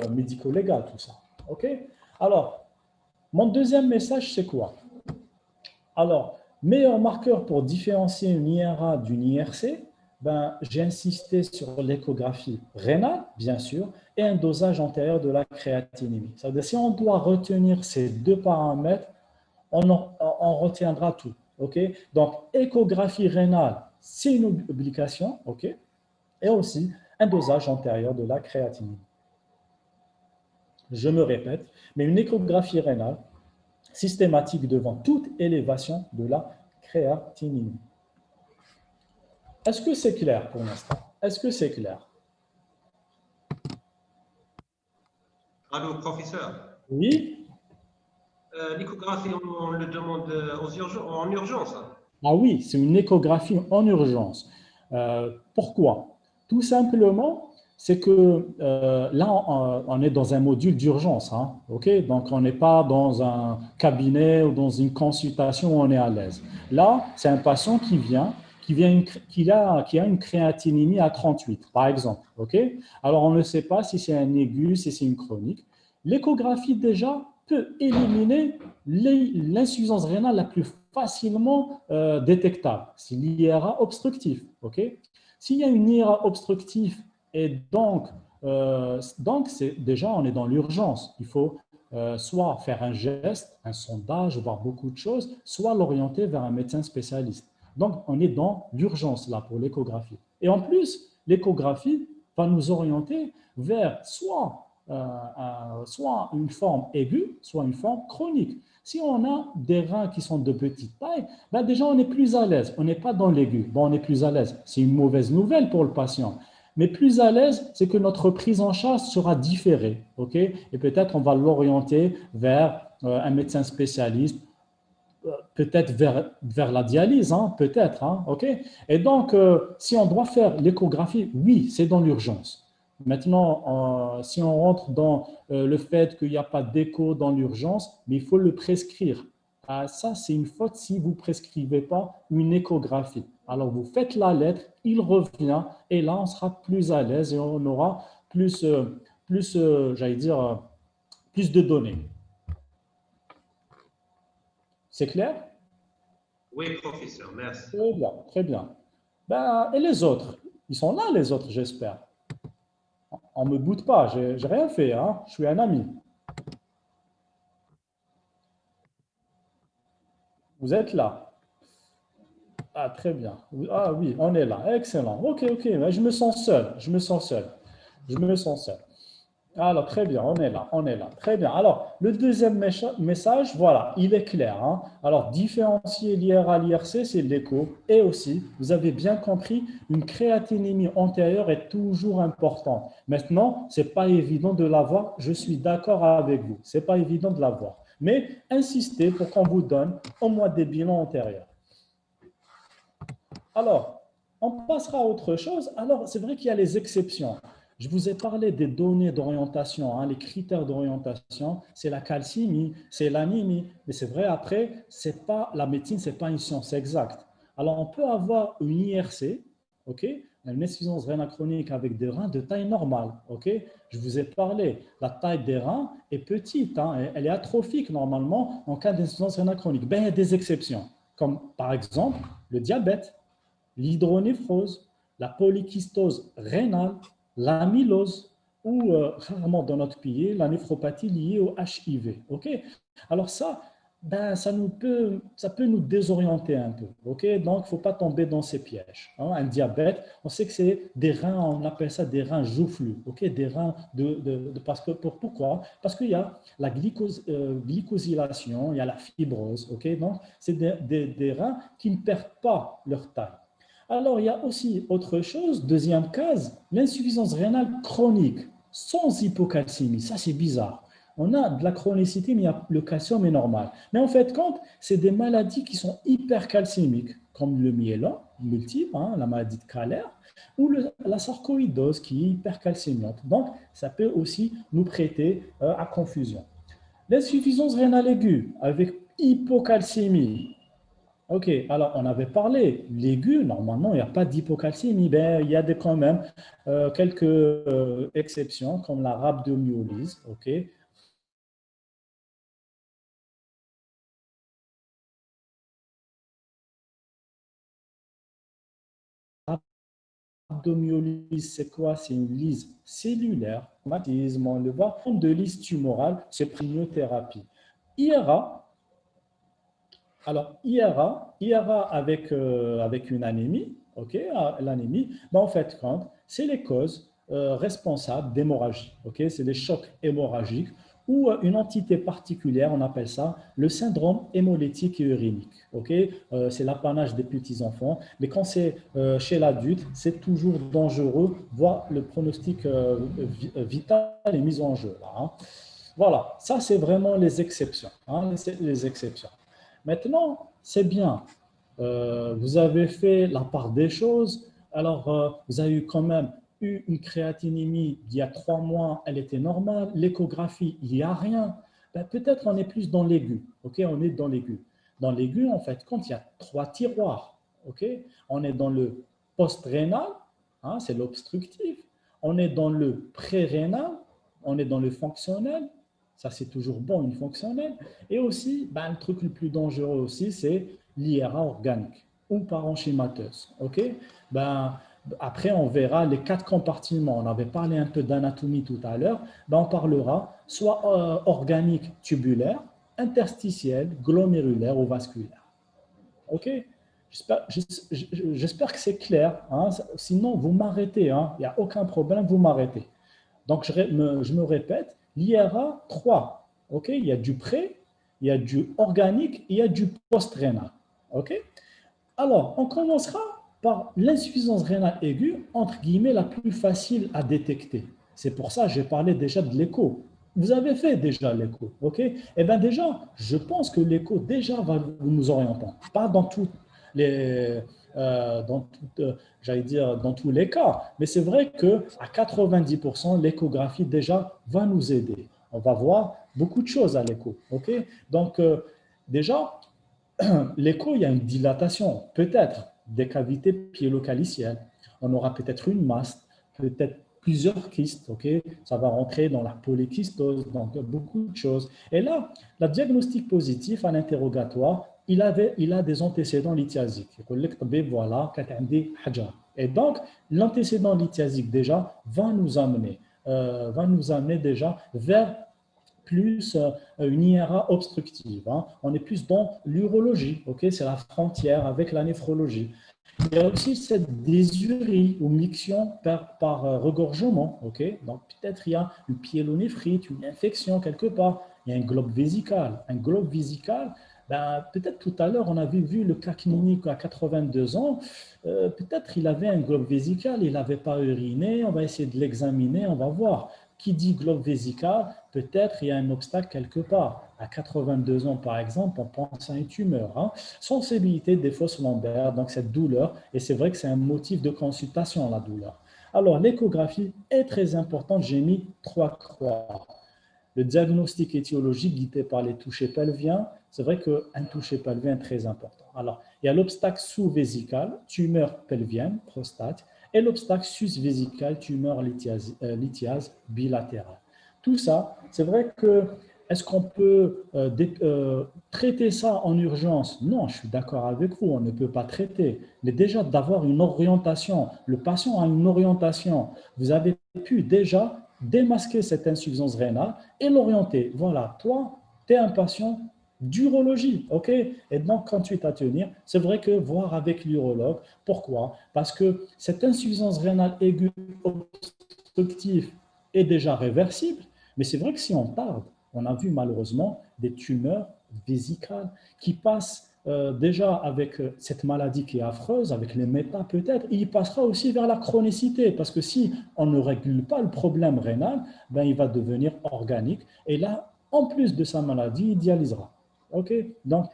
médico-légal tout ça. OK? Alors, mon deuxième message, c'est quoi? Alors, meilleur marqueur pour différencier une IRA d'une IRC, ben, j'ai insisté sur l'échographie rénale, bien sûr, et un dosage antérieur de la créatinémie. Ça veut dire si on doit retenir ces deux paramètres, on retiendra tout. OK? Donc, échographie rénale, c'est une obligation, OK? Et aussi un dosage antérieur de la créatinine. Je me répète, mais une échographie rénale systématique devant toute élévation de la créatinine. Est-ce que c'est clair pour l'instant? Est-ce que c'est clair?
Allô, professeur.
Oui?
L'échographie, on le demande en urgence, hein.
Ah oui, c'est une échographie en urgence. Pourquoi? Tout simplement, c'est que là, on est dans un module d'urgence, hein, ok? Donc, on n'est pas dans un cabinet ou dans une consultation où on est à l'aise. Là, c'est un patient qui a une créatinémie à 38, par exemple, ok? Alors, on ne sait pas si c'est un aigu, si c'est une chronique. L'échographie, déjà, peut éliminer l'insuffisance rénale la plus facilement détectable. C'est l'IRA obstructif. Okay. S'il y a une IRA obstructive et donc déjà, on est dans l'urgence. Il faut soit faire un geste, un sondage, voir beaucoup de choses, soit l'orienter vers un médecin spécialiste. Donc, on est dans l'urgence là pour l'échographie. Et en plus, l'échographie va nous orienter vers soit une forme aiguë, soit une forme chronique. Si on a des reins qui sont de petite taille, ben déjà on est plus à l'aise. On n'est pas dans l'aigu. Bon, on est plus à l'aise. C'est une mauvaise nouvelle pour le patient. Mais plus à l'aise, c'est que notre prise en charge sera différée. Okay? Et peut-être on va l'orienter vers un médecin spécialiste, peut-être vers la dialyse, hein, peut-être. Hein, okay? Et donc, si on doit faire l'échographie, oui, c'est dans l'urgence. Maintenant, si on rentre dans le fait qu'il n'y a pas d'écho dans l'urgence, mais il faut le prescrire. Ah, ça, c'est une faute si vous ne prescrivez pas une échographie. Alors, vous faites la lettre, il revient, et là, on sera plus à l'aise et on aura j'allais dire, plus de données. C'est clair?
Oui, professeur, merci.
Très bien, très bien. Ben, et les autres? Ils sont là, les autres, j'espère. On ne me boude pas, j'ai rien fait, hein. Je suis un ami. Vous êtes là. Ah, très bien. Ah oui, on est là. Excellent. Ok, ok. Mais je me sens seul. Je me sens seul. Je me sens seul. Alors, très bien, on est là, on est là. Très bien. Alors, le deuxième message, voilà, il est clair, hein. Alors, différencier l'IRA à l'IRC, c'est l'écho. Et aussi, vous avez bien compris, une créatinémie antérieure est toujours importante. Maintenant, ce n'est pas évident de l'avoir. Je suis d'accord avec vous. Ce n'est pas évident de l'avoir. Mais insistez pour qu'on vous donne au moins des bilans antérieurs. Alors, on passera à autre chose. Alors, c'est vrai qu'il y a les exceptions. Je vous ai parlé des données d'orientation, hein, les critères d'orientation, c'est la calcémie, c'est l'anémie, mais c'est vrai, après, c'est pas, la médecine, ce n'est pas une science exacte. Alors, on peut avoir une IRC, ok, une insuffisance rénale chronique avec des reins de taille normale. Ok, je vous ai parlé, la taille des reins est petite, hein, elle est atrophique normalement en cas d'insuffisance rénale chronique. Ben, il y a des exceptions, comme par exemple le diabète, l'hydronéphrose, la polykystose rénale, l'amylose ou rarement dans notre pays, la néphropathie liée au HIV. Okay. Alors ça, ben, ça peut nous désorienter un peu. Okay. Donc, il ne faut pas tomber dans ces pièges. Hein. Un diabète, on sait que c'est des reins, on appelle ça des reins joufflus. Okay. Des reins parce que, pourquoi? Parce qu'il y a la glycosylation, il y a la fibrose. Okay. Donc, c'est des reins qui ne perdent pas leur taille. Alors, il y a aussi autre chose, deuxième case, l'insuffisance rénale chronique, sans hypocalcémie. Ça, c'est bizarre. On a de la chronicité, mais le calcium est normal. Mais en fait, c'est des maladies qui sont hypercalcémiques, comme le myélome multiple, hein, la maladie de Calère, ou la sarcoïdose qui est hypercalcémiante. Donc, ça peut aussi nous prêter à confusion. L'insuffisance rénale aiguë avec hypocalcémie. Ok, alors on avait parlé, l'aigu, normalement, il n'y a pas d'hypocalcémie, ben, il y a quand même quelques exceptions, comme la rhabdomyolyse, ok, rhabdomyolyse, c'est quoi? C'est une lyse cellulaire, rhumatisme, on le voit, forme de lyse tumorale, c'est chimiothérapie. IRA, alors IRA avec une anémie, ok, l'anémie, ben, en fait, c'est les causes responsables d'hémorragie, ok, c'est les chocs hémorragiques ou une entité particulière, on appelle ça le syndrome hémolytique et urinique. Okay, c'est l'apanage des petits-enfants, mais quand c'est chez l'adulte, c'est toujours dangereux, voire le pronostic vital est mis en jeu. Là, hein. Voilà, ça c'est vraiment les exceptions. Hein, les exceptions. Maintenant, c'est bien. Vous avez fait la part des choses. Alors, vous avez eu quand même eu une créatinémie il y a 3 mois, elle était normale. L'échographie, il n'y a rien. Ben, peut-être on est plus dans l'aigu. Ok, on est dans l'aigu. Dans l'aigu, en fait, quand il y a 3 tiroirs, ok, on est dans le post-rénal, hein, c'est l'obstructif. On est dans le pré-rénal, on est dans le fonctionnel. Ça, c'est toujours bon, une fonctionnelle. Et aussi, ben, le truc le plus dangereux aussi, c'est l'IRA organique ou parenchymateuse. Ok, ben, après, on verra les 4 compartiments. On avait parlé un peu d'anatomie tout à l'heure. Ben, on parlera soit organique tubulaire, interstitiel, glomérulaire ou vasculaire. Ok, j'espère que c'est clair. Hein. Sinon, vous m'arrêtez. Hein. Il n'y a aucun problème, vous m'arrêtez. Donc, je me répète, l'IRA 3. Ok, il y a du pré, il y a du organique, il y a du post-rénal. Ok. Alors, on commencera par l'insuffisance rénale aiguë, entre guillemets, la plus facile à détecter. C'est pour ça que j'ai parlé déjà de l'écho. Vous avez fait déjà l'écho, ok? Eh bien déjà, je pense que l'écho déjà va nous orienter. Pas dans toutes les, j'allais dire dans tous les cas, mais c'est vrai que à 90%, l'échographie déjà va nous aider. On va voir beaucoup de choses à l'écho, ok? Donc déjà, l'écho, il y a une dilatation, peut-être des cavités piélocalicielles. On aura peut-être une masse, peut-être plusieurs kystes, ok? Ça va rentrer dans la polykystose, donc beaucoup de choses. Et là, le diagnostic positif à l'interrogatoire, il a des antécédents lithiasiques. Voilà, et donc, l'antécédent lithiasique déjà va nous amener déjà vers plus une IRA obstructive. Hein. On est plus dans l'urologie, ok, c'est la frontière avec la néphrologie. Il y a aussi cette désurie ou miction par regorgement, ok. Donc peut-être il y a une pyélonéphrite, une infection quelque part. Il y a un globe vésical. Un globe vésical, ben, peut-être tout à l'heure on avait vu le cas clinique à 82 ans. Peut-être il avait un globe vésical, il n'avait pas uriné. On va essayer de l'examiner, on va voir. Qui dit globe vésical, peut-être il y a un obstacle quelque part. À 82 ans, par exemple, on pense à une tumeur. Hein. Sensibilité des fosses lombaires, donc cette douleur, et c'est vrai que c'est un motif de consultation, la douleur. Alors, l'échographie est très importante, j'ai mis 3 croix. Le diagnostic étiologique guidé par les touchés pelviens, c'est vrai qu'un toucher pelvien est très important. Alors, il y a l'obstacle sous-vésical, tumeur pelvienne, prostate, et l'obstacle sus-vésical, tumeur lithiase bilatérale. Tout ça, c'est vrai que est-ce qu'on peut traiter ça en urgence? Non, je suis d'accord avec vous, on ne peut pas traiter. Mais déjà d'avoir une orientation, le patient a une orientation. Vous avez pu déjà démasquer cette insuffisance rénale et l'orienter. Voilà, toi, tu es un patient d'urologie, ok? Et donc, 38 à tenir, c'est vrai que voir avec l'urologue. Pourquoi? Parce que cette insuffisance rénale aiguë obstructive est déjà réversible, mais c'est vrai que si on tarde, on a vu malheureusement des tumeurs vésicales qui passent déjà avec cette maladie qui est affreuse, avec les méta peut-être, il passera aussi vers la chronicité, parce que si on ne règle pas le problème rénal, ben, il va devenir organique, et là, en plus de sa maladie, il dialysera. Ok? Donc,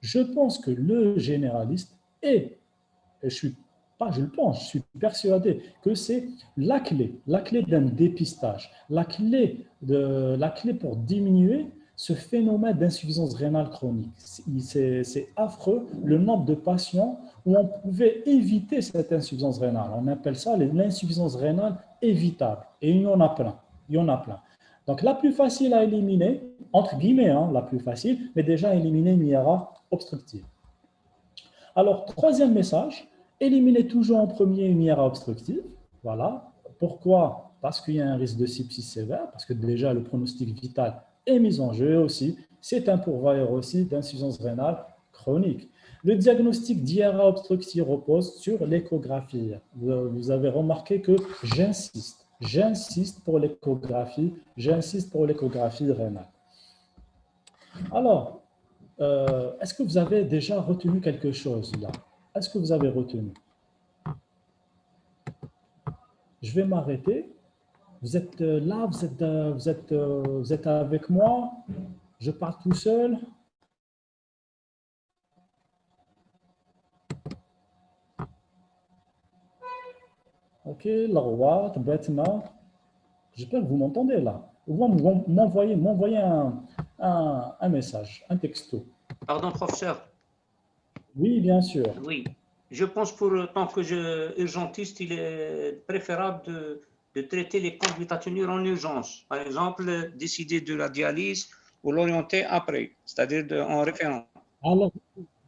je pense que le généraliste est, et je suis pas, je le pense, je suis persuadé que c'est la clé d'un dépistage, la clé pour diminuer ce phénomène d'insuffisance rénale chronique. C'est affreux le nombre de patients où on pouvait éviter cette insuffisance rénale. On appelle ça l'insuffisance rénale évitable. Et il y en a plein. Il y en a plein. Donc la plus facile à éliminer, entre guillemets, hein, la plus facile, mais déjà éliminer une IRA obstructive. Alors, troisième message, Éliminez toujours en premier une IRA obstructive. Voilà. Pourquoi? Parce qu'il y a un risque de sepsis sévère, parce que déjà le pronostic vital est mis en jeu aussi. C'est un pourvoyeur aussi d'insuffisance rénale chronique. Le diagnostic d'IRA obstructive repose sur l'échographie. Vous avez remarqué que j'insiste pour l'échographie rénale. Alors, est-ce que vous avez déjà retenu quelque chose là? Est-ce que vous avez retenu? Je vais m'arrêter. Vous êtes là, vous êtes avec moi. Je parle tout seul. Ok, la droite, maintenant. J'espère que vous m'entendez là. Vous m'envoyez un message, un texto.
Pardon, professeur.
Oui, bien sûr.
Oui. Je pense pour tant que urgentiste, il est préférable de traiter les conduites à tenir en urgence. Par exemple, décider de la dialyse ou l'orienter après, c'est-à-dire en référent.
Alors,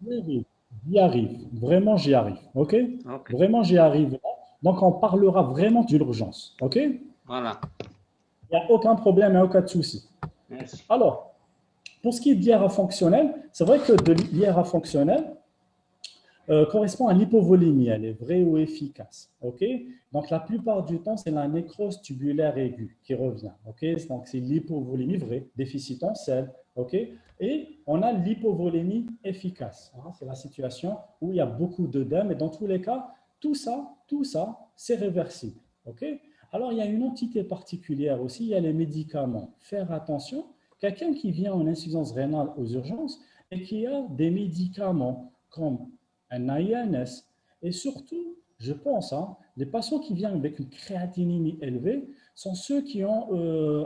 j'y arrive. Vraiment, j'y arrive. OK?
Ok.
Vraiment, j'y arrive. Donc, on parlera vraiment d'urgence. OK?
Voilà.
Il n'y a aucun problème et aucun souci.
Merci.
Alors, pour ce qui est d'IRA fonctionnelle, c'est vrai que de l'IRA fonctionnelle correspond à l'hypovolémie. Elle est vraie ou efficace. OK? Donc, la plupart du temps, c'est la nécrose tubulaire aiguë qui revient. OK? Donc, c'est l'hypovolémie vraie, déficit en sel. OK? Et on a l'hypovolémie efficace. C'est la situation où il y a beaucoup d'œdème. Et dans tous les cas, tout ça, c'est réversible. OK? Alors, il y a une entité particulière aussi, il y a les médicaments. Faire attention, quelqu'un qui vient en insuffisance rénale aux urgences et qui a des médicaments comme un INS, et surtout, je pense, les patients qui viennent avec une créatinémie élevée sont ceux qui ont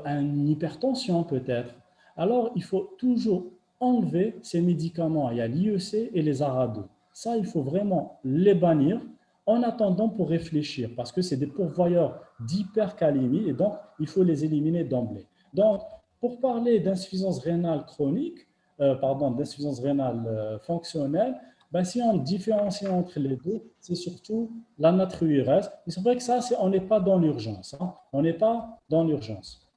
une hypertension peut-être. Alors, il faut toujours enlever ces médicaments. Il y a l'IEC et les ARA2. Ça, il faut vraiment les bannir en attendant pour réfléchir, parce que c'est des pourvoyeurs d'hypercalémie et donc il faut les éliminer d'emblée. Donc, pour parler d'insuffisance rénale chronique, d'insuffisance rénale fonctionnelle, ben, si on différencie entre les deux, c'est surtout la natriurése. Et c'est vrai que ça, on n'est pas dans l'urgence. On n'est pas dans l'urgence.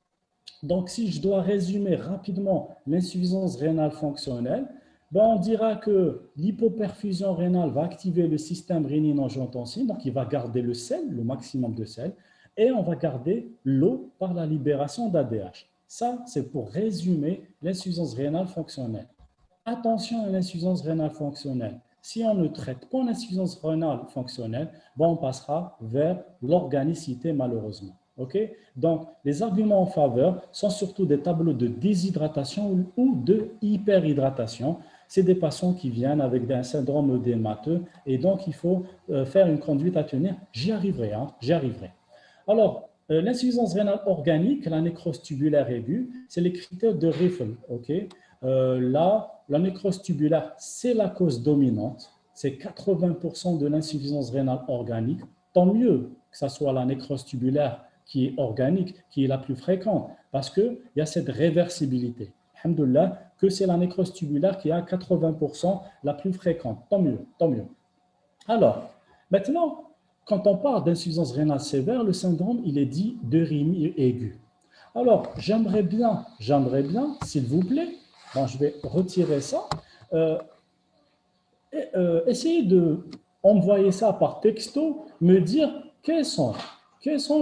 Donc, si je dois résumer rapidement l'insuffisance rénale fonctionnelle, ben, on dira que l'hypoperfusion rénale va activer le système rénine-angiotensine, donc il va garder le sel, le maximum de sel, et on va garder l'eau par la libération d'ADH. Ça, c'est pour résumer l'insuffisance rénale fonctionnelle. Attention à l'insuffisance rénale fonctionnelle. Si on ne traite pas l'insuffisance rénale fonctionnelle, bon, on passera vers l'organicité malheureusement. Okay? Donc, les arguments en faveur sont surtout des tableaux de déshydratation ou de hyperhydratation. C'est des patients qui viennent avec un syndrome œdémateux et donc il faut faire une conduite à tenir. J'y arriverai, j'y arriverai. Alors, l'insuffisance rénale organique, la nécrose tubulaire aiguë, c'est les critères de Riffel. Okay? Là, la nécrose tubulaire, c'est la cause dominante. C'est 80% de l'insuffisance rénale organique. Tant mieux que ce soit la nécrose tubulaire qui est organique, qui est la plus fréquente, parce qu'il y a cette réversibilité. Alhamdoulilah, que c'est la nécrose tubulaire qui est à 80% la plus fréquente. Tant mieux, tant mieux. Alors, maintenant, quand on parle d'insuffisance rénale sévère, le syndrome, il est dit d'urémie aiguë. Alors, j'aimerais bien, s'il vous plaît, bon, je vais retirer ça, essayez de envoyer ça par texto, me dire quels sont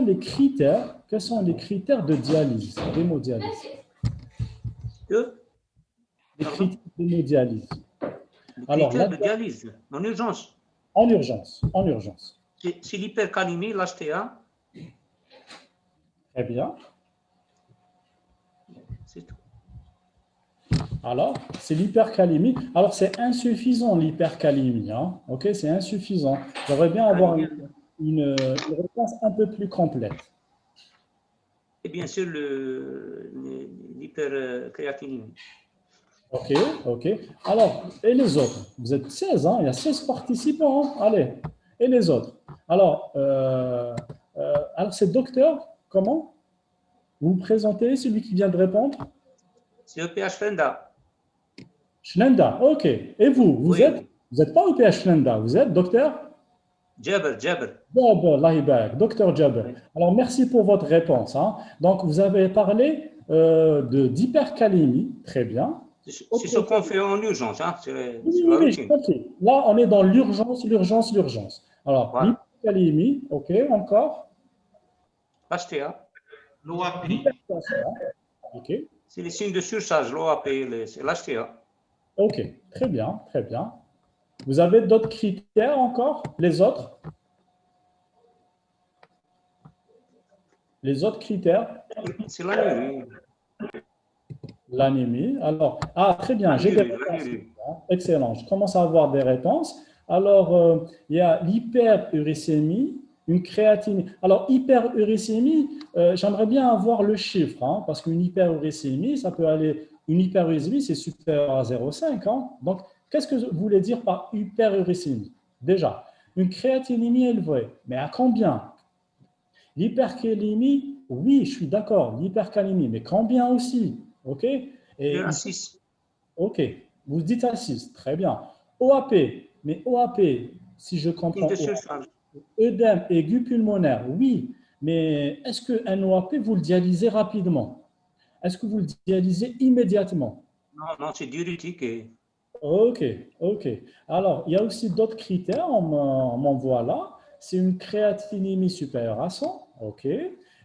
les critères de dialyse, d'hémodialyse. Les critères d'hémodialyse.
Les critères de dialyse, en urgence.
En urgence.
C'est l'hypercalémie, l'HTA.
Très bien.
C'est tout.
Alors, c'est l'hypercalémie. Alors, c'est insuffisant l'hypercalémie. OK, c'est insuffisant. J'aimerais bien avoir une réponse un peu plus complète.
Et bien sûr, l'hypercréatinémie.
OK. Alors, et les autres? Vous êtes 16, il y a 16 participants. Allez, et les autres? Alors, c'est docteur, comment? Vous vous présentez, celui qui vient de répondre?
C'est EPH Fenda.
Schnenda, OK. Et vous? Vous êtes pas EPH Schnenda, vous êtes docteur?
Jabber, Jabber.
Jaber, Allah يبارك, docteur Jaber. Alors, merci pour votre réponse, hein. Donc, vous avez parlé d'hypercalémie, très bien.
C'est ce qu'on fait en urgence, hein,
Oui,
c'est
oui,
la
oui, j'ai
routine.
compris. Là, on est dans l'urgence, l'urgence, l'urgence. Alors,
Voilà.
l'hypercalémie, OK, encore.
HTA,
l'OAP.
L'hypertension, OK.
c'est les signes de surcharge, l'OAP, c'est l'HTA.
OK, très bien, très bien. Vous avez d'autres critères encore? Les autres? Les autres critères?
C'est l'anémie.
L'anémie. Alors, ah, très bien, j'ai des réponses.
L'anémie.
Excellent, je commence à avoir des réponses. Alors, il y a l'hyperuricémie, une créatinine. Alors, hyperuricémie, j'aimerais bien avoir le chiffre, hein, parce qu'une hyperuricémie, ça peut aller, une hyperuricémie, c'est supérieur à 0,5. Hein. Donc, qu'est-ce que vous voulez dire par hyperuricémie? Déjà, une créatinémie élevée, mais à combien? L'hypercalémie, oui, je suis d'accord, l'hypercalémie, mais combien aussi? OK? Et
À 6.
OK, vous dites à 6, très bien. OAP, mais OAP, si je
Signe
comprends,
de surcharge.
œdème aigu pulmonaire, oui, mais est-ce qu'un OAP, vous le dialysez rapidement? Est-ce que vous le dialysez immédiatement?
Non, non, c'est diurétique. Et
OK, OK. Alors, il y a aussi d'autres critères, on m'en voit là. C'est une créatinémie supérieure à 100, OK.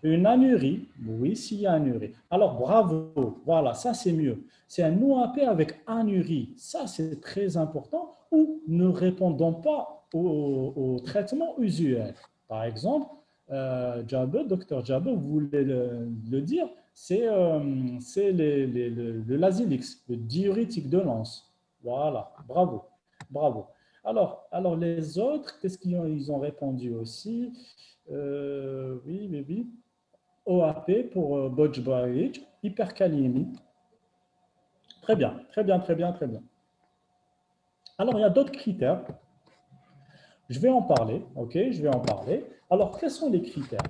Une anurie, oui, s'il y a anurie. Alors, bravo, voilà, ça c'est mieux. C'est un OAP avec anurie, ça c'est très important, ou ne répondons pas au traitement usuel. Par exemple, Docteur Jaber, vous voulez le dire, c'est le Lasix, le diurétique de Lens. Voilà, bravo, bravo. Alors les autres, qu'est-ce qu'ils ont, ils ont répondu aussi? Oui, oui, oui. OAP pour Botch-Bridge, hypercalémie. Très bien, très bien, très bien, très bien. Alors, il y a d'autres critères. Je vais en parler, ok? Je vais en parler. Alors, quels sont les critères?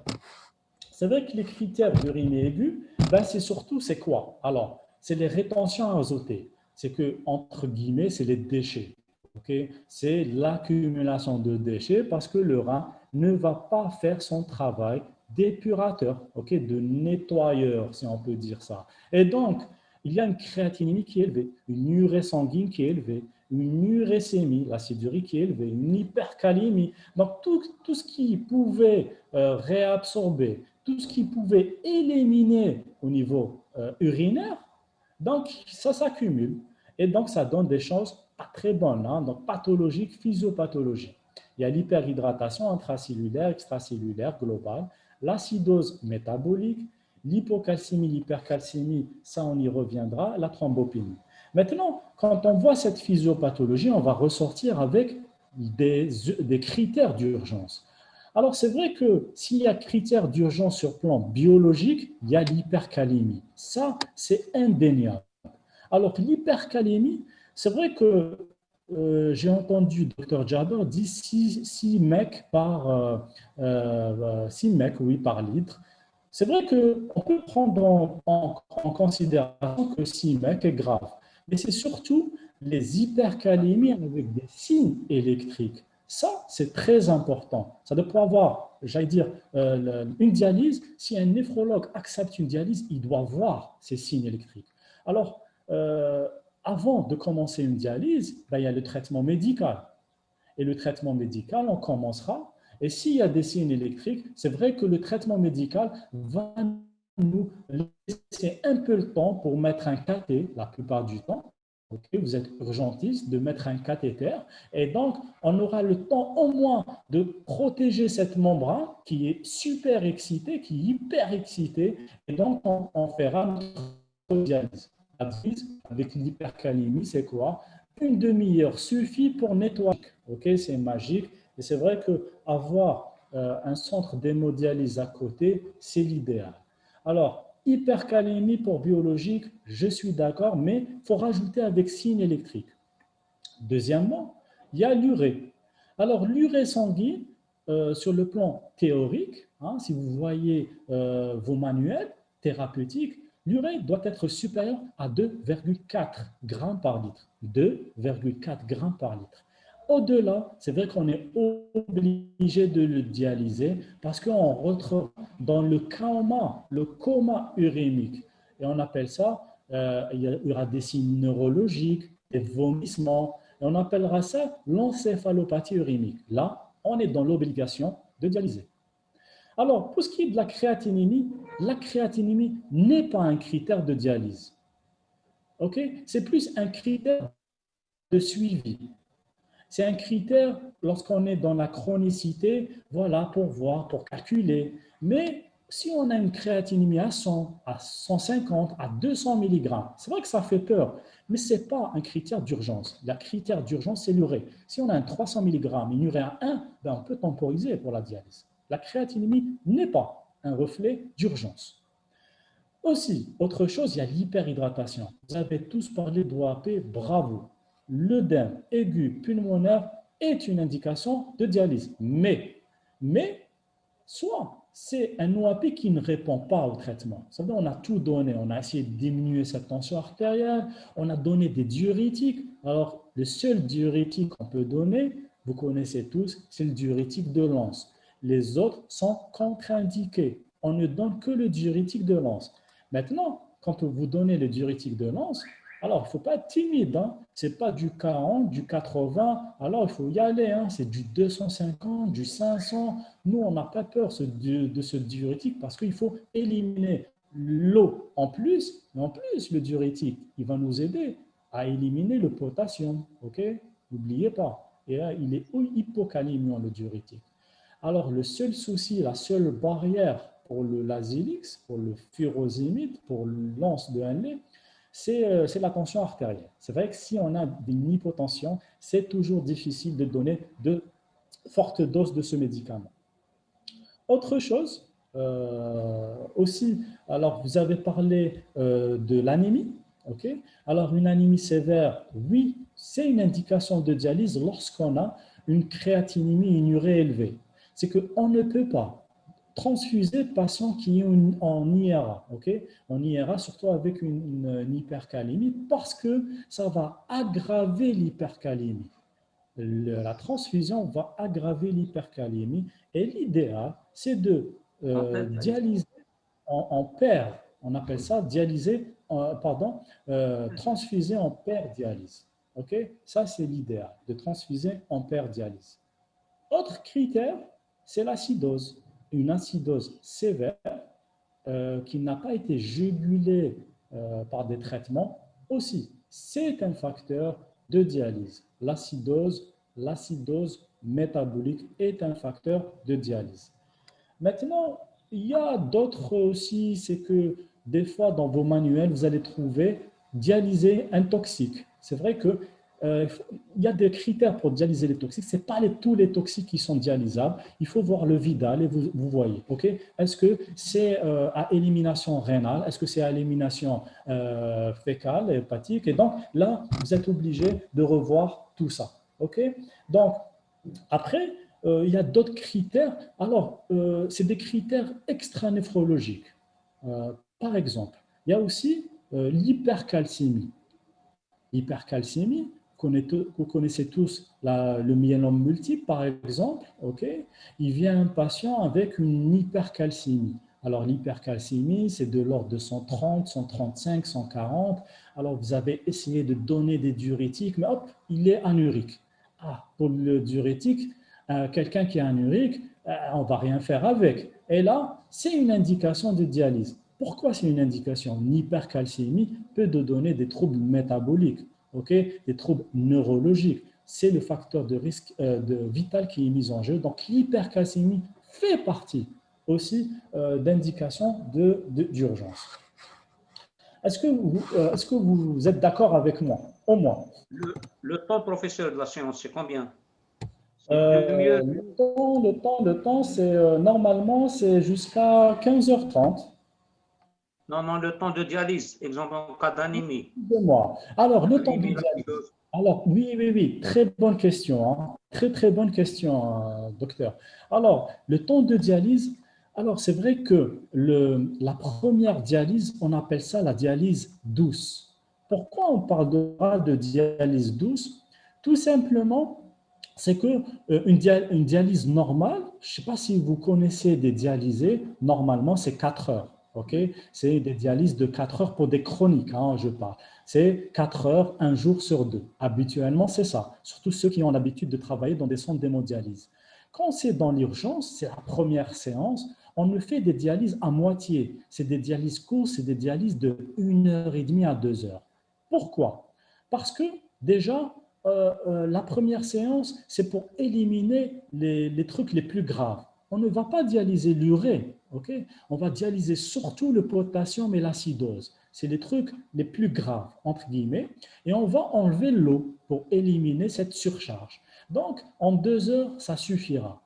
C'est vrai que les critères d'urinée aiguë, ben c'est surtout, c'est quoi? Alors, c'est les rétentions azotées. C'est que, entre guillemets, c'est les déchets. Okay? C'est l'accumulation de déchets parce que le rein ne va pas faire son travail d'épurateur, okay? De nettoyeur, si on peut dire ça. Et donc, il y a une créatinémie qui est élevée, une urée sanguine qui est élevée, une urécémie, l'acide urique qui est élevé, une hypercalémie. Donc, tout ce qui pouvait réabsorber, tout ce qui pouvait éliminer au niveau urinaire, donc ça s'accumule. Et donc, ça donne des choses pas très bonnes, hein, donc pathologiques, physiopathologiques. Il y a l'hyperhydratation intracellulaire, extracellulaire, globale, l'acidose métabolique, l'hypocalcémie, l'hypercalcémie, ça on y reviendra, la thrombopénie. Maintenant, quand on voit cette physiopathologie, on va ressortir avec des critères d'urgence. Alors, c'est vrai que s'il y a critères d'urgence sur plan biologique, il y a l'hypercalémie. Ça, c'est indéniable. Alors, l'hypercalémie, c'est vrai que j'ai entendu Dr Jaber dire 6 mecs oui, par litre. C'est vrai qu'on peut prendre en considération que 6 mecs est grave, mais c'est surtout les hypercalémies avec des signes électriques. Ça, c'est très important. Ça doit pas avoir, j'allais dire, une dialyse. Si un néphrologue accepte une dialyse, il doit voir ces signes électriques. Alors, euh, avant de commencer une dialyse, ben, il y a le traitement médical. Et le traitement médical, on commencera. Et s'il y a des signes électriques, c'est vrai que le traitement médical va nous laisser un peu le temps pour mettre un cathé, la plupart du temps. Okay, vous êtes urgentiste, de mettre un cathéter. Et donc, on aura le temps au moins de protéger cette membrane qui est super excitée, qui est hyper excitée. Et donc, on fera notre dialyse. La dialyse avec l'hypercalémie, c'est quoi? Une demi-heure suffit pour nettoyer. Ok, c'est magique. Et c'est vrai qu'avoir un centre d'hémodialyse à côté, c'est l'idéal. Alors, hypercalémie pour biologique, je suis d'accord, mais il faut rajouter avec signe électrique. Deuxièmement, il y a l'urée. Alors, l'urée sanguine, sur le plan théorique, hein, si vous voyez vos manuels thérapeutiques, l'urée doit être supérieure à 2,4 grammes par litre. 2,4 grammes par litre. au-delà, c'est vrai qu'on est obligé de le dialyser parce qu'on retrouve dans le coma urémique. Et on appelle ça, il y aura des signes neurologiques, des vomissements, et on appellera ça l'encéphalopathie urémique. Là, on est dans l'obligation de dialyser. Alors, pour ce qui est de la créatinémie n'est pas un critère de dialyse. Ok? C'est plus un critère de suivi. C'est un critère lorsqu'on est dans la chronicité, voilà, pour voir, pour calculer. Mais si on a une créatinémie à 100, à 150, à 200 mg, c'est vrai que ça fait peur, mais ce n'est pas un critère d'urgence. Le critère d'urgence, c'est l'urée. Si on a un 300 mg, une urée à 1, ben on peut temporiser pour la dialyse. La créatinémie n'est pas un reflet d'urgence. Aussi, autre chose, il y a l'hyperhydratation. Vous avez tous parlé d'OAP, bravo. L'œdème aigu pulmonaire est une indication de dialyse. Mais soit c'est un OAP qui ne répond pas au traitement. Ça veut dire on a tout donné. On a essayé de diminuer cette tension artérielle, on a donné des diurétiques. Alors, le seul diurétique qu'on peut donner, vous connaissez tous, c'est le diurétique de Lens. Les autres sont contre-indiqués. On ne donne que le diurétique de Lens. Maintenant, quand vous donnez le diurétique de Lens, alors il ne faut pas être timide. Hein. Ce n'est pas du 40, du 80. Alors il faut y aller. Hein. C'est du 250, du 500. Nous, on n'a pas peur de ce diurétique parce qu'il faut éliminer l'eau en plus. Mais en plus, le diurétique, il va nous aider à éliminer le potassium. Ok? N'oubliez pas. Et là, il est hypocalémiant, le diurétique. Alors, le seul souci, la seule barrière pour le Lasix, pour le furosémide, pour l'anse de Henle, c'est la tension artérielle. C'est vrai que si on a une hypotension, c'est toujours difficile de donner de fortes doses de ce médicament. Autre chose, aussi, alors vous avez parlé de l'anémie. Okay. Alors, une anémie sévère, oui, c'est une indication de dialyse lorsqu'on a une créatinémie, une urée élevée. C'est qu'on ne peut pas transfuser patient qui est en IRA, okay? En IRA, surtout avec une hypercalémie, parce que ça va aggraver l'hypercalémie. La transfusion va aggraver l'hypercalémie et l'idéal, c'est de dialyser en paire. On appelle ça dialyser, transfuser en paire dialyse. Okay? Ça, c'est l'idéal, de transfuser en paire dialyse. Autre critère, c'est l'acidose. Une acidose sévère qui n'a pas été jugulée par des traitements aussi. C'est un facteur de dialyse. L'acidose métabolique est un facteur de dialyse. Maintenant, il y a d'autres aussi, c'est que des fois dans vos manuels, vous allez trouver dialyser un toxique. C'est vrai que il y a des critères pour dialyser les toxiques. Ce n'est pas tous les toxiques qui sont dialysables. Il faut voir le Vidal et vous voyez. Okay? Est-ce que c'est à élimination rénale? Est-ce que c'est à élimination fécale, hépatique? Et donc, là, vous êtes obligé de revoir tout ça. Okay? Donc, après, il y a d'autres critères. Alors, c'est des critères extranéphrologiques. Par exemple, il y a aussi l'hypercalcémie. L'hypercalcémie, vous connaissez tous le myélome multiple, par exemple. Okay? Il vient un patient avec une hypercalcémie. Alors, l'hypercalcémie, c'est de l'ordre de 130, 135, 140. Alors, vous avez essayé de donner des diurétiques, mais hop, il est anurique. Ah, pour le diurétique, quelqu'un qui est anurique, on ne va rien faire avec. Et là, c'est une indication de dialyse. Pourquoi c'est une indication? Une hypercalcémie peut donner des troubles métaboliques, okay? Des troubles neurologiques. C'est le facteur de risque vital qui est mis en jeu. Donc, l'hypercalcémie fait partie aussi d'indications d'urgence. Est-ce que vous êtes d'accord avec moi? Au moins.
Le temps, professeur, de la séance, c'est combien?
Le temps, c'est normalement, c'est jusqu'à 15h30.
Non, le temps de dialyse, exemple en cas d'anémie.
Alors, le temps de dialyse. Alors, oui, très bonne question. Hein. Très bonne question, docteur. Alors, le temps de dialyse, alors c'est vrai que la première dialyse, on appelle ça la dialyse douce. Pourquoi on parle de dialyse douce? Tout simplement c'est que une dialyse normale, je ne sais pas si vous connaissez des dialysés, normalement c'est 4 heures. Ok, c'est des dialyses de 4 heures pour des chroniques, hein, je parle. C'est 4 heures, un jour sur deux. Habituellement, c'est ça. Surtout ceux qui ont l'habitude de travailler dans des centres d'hémodialyse. Quand c'est dans l'urgence, c'est la première séance, on ne fait des dialyses à moitié. C'est des dialyses courtes, c'est des dialyses de 1 heure et demie à 2 heures. Pourquoi? Parce que déjà, la première séance, c'est pour éliminer les trucs les plus graves. On ne va pas dialyser l'urée, ok? On va dialyser surtout le potassium et l'acidose. C'est les trucs les plus graves, entre guillemets, et on va enlever l'eau pour éliminer cette surcharge. Donc, en 2 heures, ça suffira.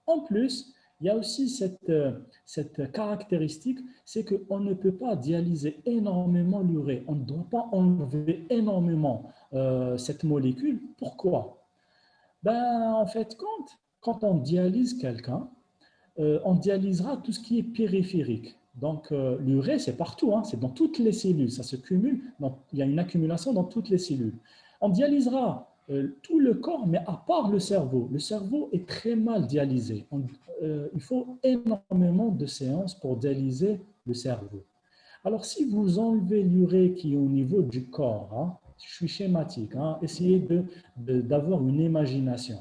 En plus, il y a aussi cette caractéristique, c'est qu'on ne peut pas dialyser énormément l'urée. On ne doit pas enlever énormément cette molécule. Pourquoi? Ben, en fait, quand on dialyse quelqu'un, on dialysera tout ce qui est périphérique. Donc, l'urée, c'est partout, hein, c'est dans toutes les cellules, ça se cumule, il y a une accumulation dans toutes les cellules. On dialysera tout le corps, mais à part le cerveau. Le cerveau est très mal dialysé. Il faut énormément de séances pour dialyser le cerveau. Alors, si vous enlevez l'urée qui est au niveau du corps, hein, je suis schématique, hein, essayez d'avoir une imagination.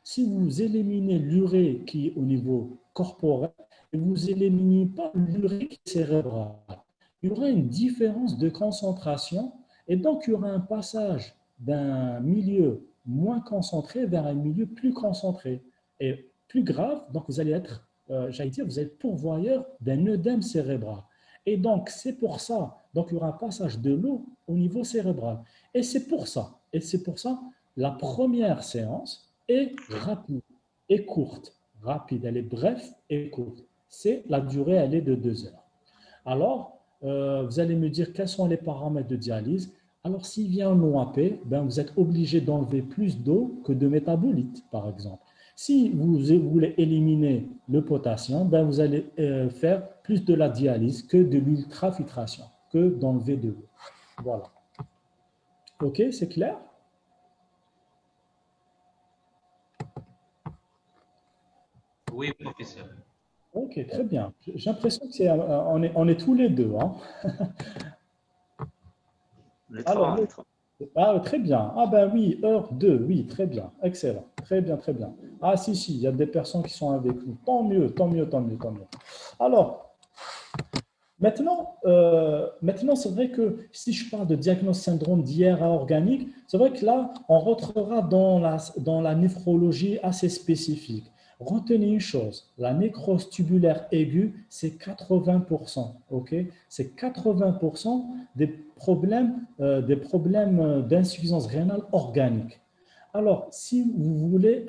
Si vous éliminez l'urée qui est au niveau corporel, et vous éliminez pas l'urée qui est cérébrale, il y aura une différence de concentration et donc il y aura un passage d'un milieu moins concentré vers un milieu plus concentré et plus grave. Donc vous allez être, j'allais dire, vous êtes pourvoyeur d'un œdème cérébral. Et donc c'est pour ça, donc il y aura un passage de l'eau au niveau cérébral. Et c'est pour ça, la première séance est rapide et courte. Rapide, elle est brève et courte. C'est la durée, elle est de 2 heures. Alors, vous allez me dire quels sont les paramètres de dialyse. Alors, s'il vient en OAP, ben, vous êtes obligé d'enlever plus d'eau que de métabolites, par exemple. Si vous voulez éliminer le potassium, ben, vous allez faire plus de la dialyse que de l'ultrafiltration, que d'enlever de l'eau. Voilà. OK, c'est clair?
Oui, professeur.
Ok, très bien. J'ai l'impression que on est tous les deux, hein.
Les
Alors,
trois, les trois.
très bien. Ah ben oui, heure 2, oui, très bien. Excellent. Très bien, très bien. Ah si, si, il y a des personnes qui sont avec nous. Tant mieux, tant mieux, tant mieux, tant mieux. Alors, maintenant c'est vrai que si je parle de diagnostic syndrome d'IRA organique, c'est vrai que là, on rentrera dans la néphrologie assez spécifique. Retenez une chose, la nécrose tubulaire aiguë, c'est 80%, ok? C'est 80% des problèmes d'insuffisance rénale organique. Alors, si vous voulez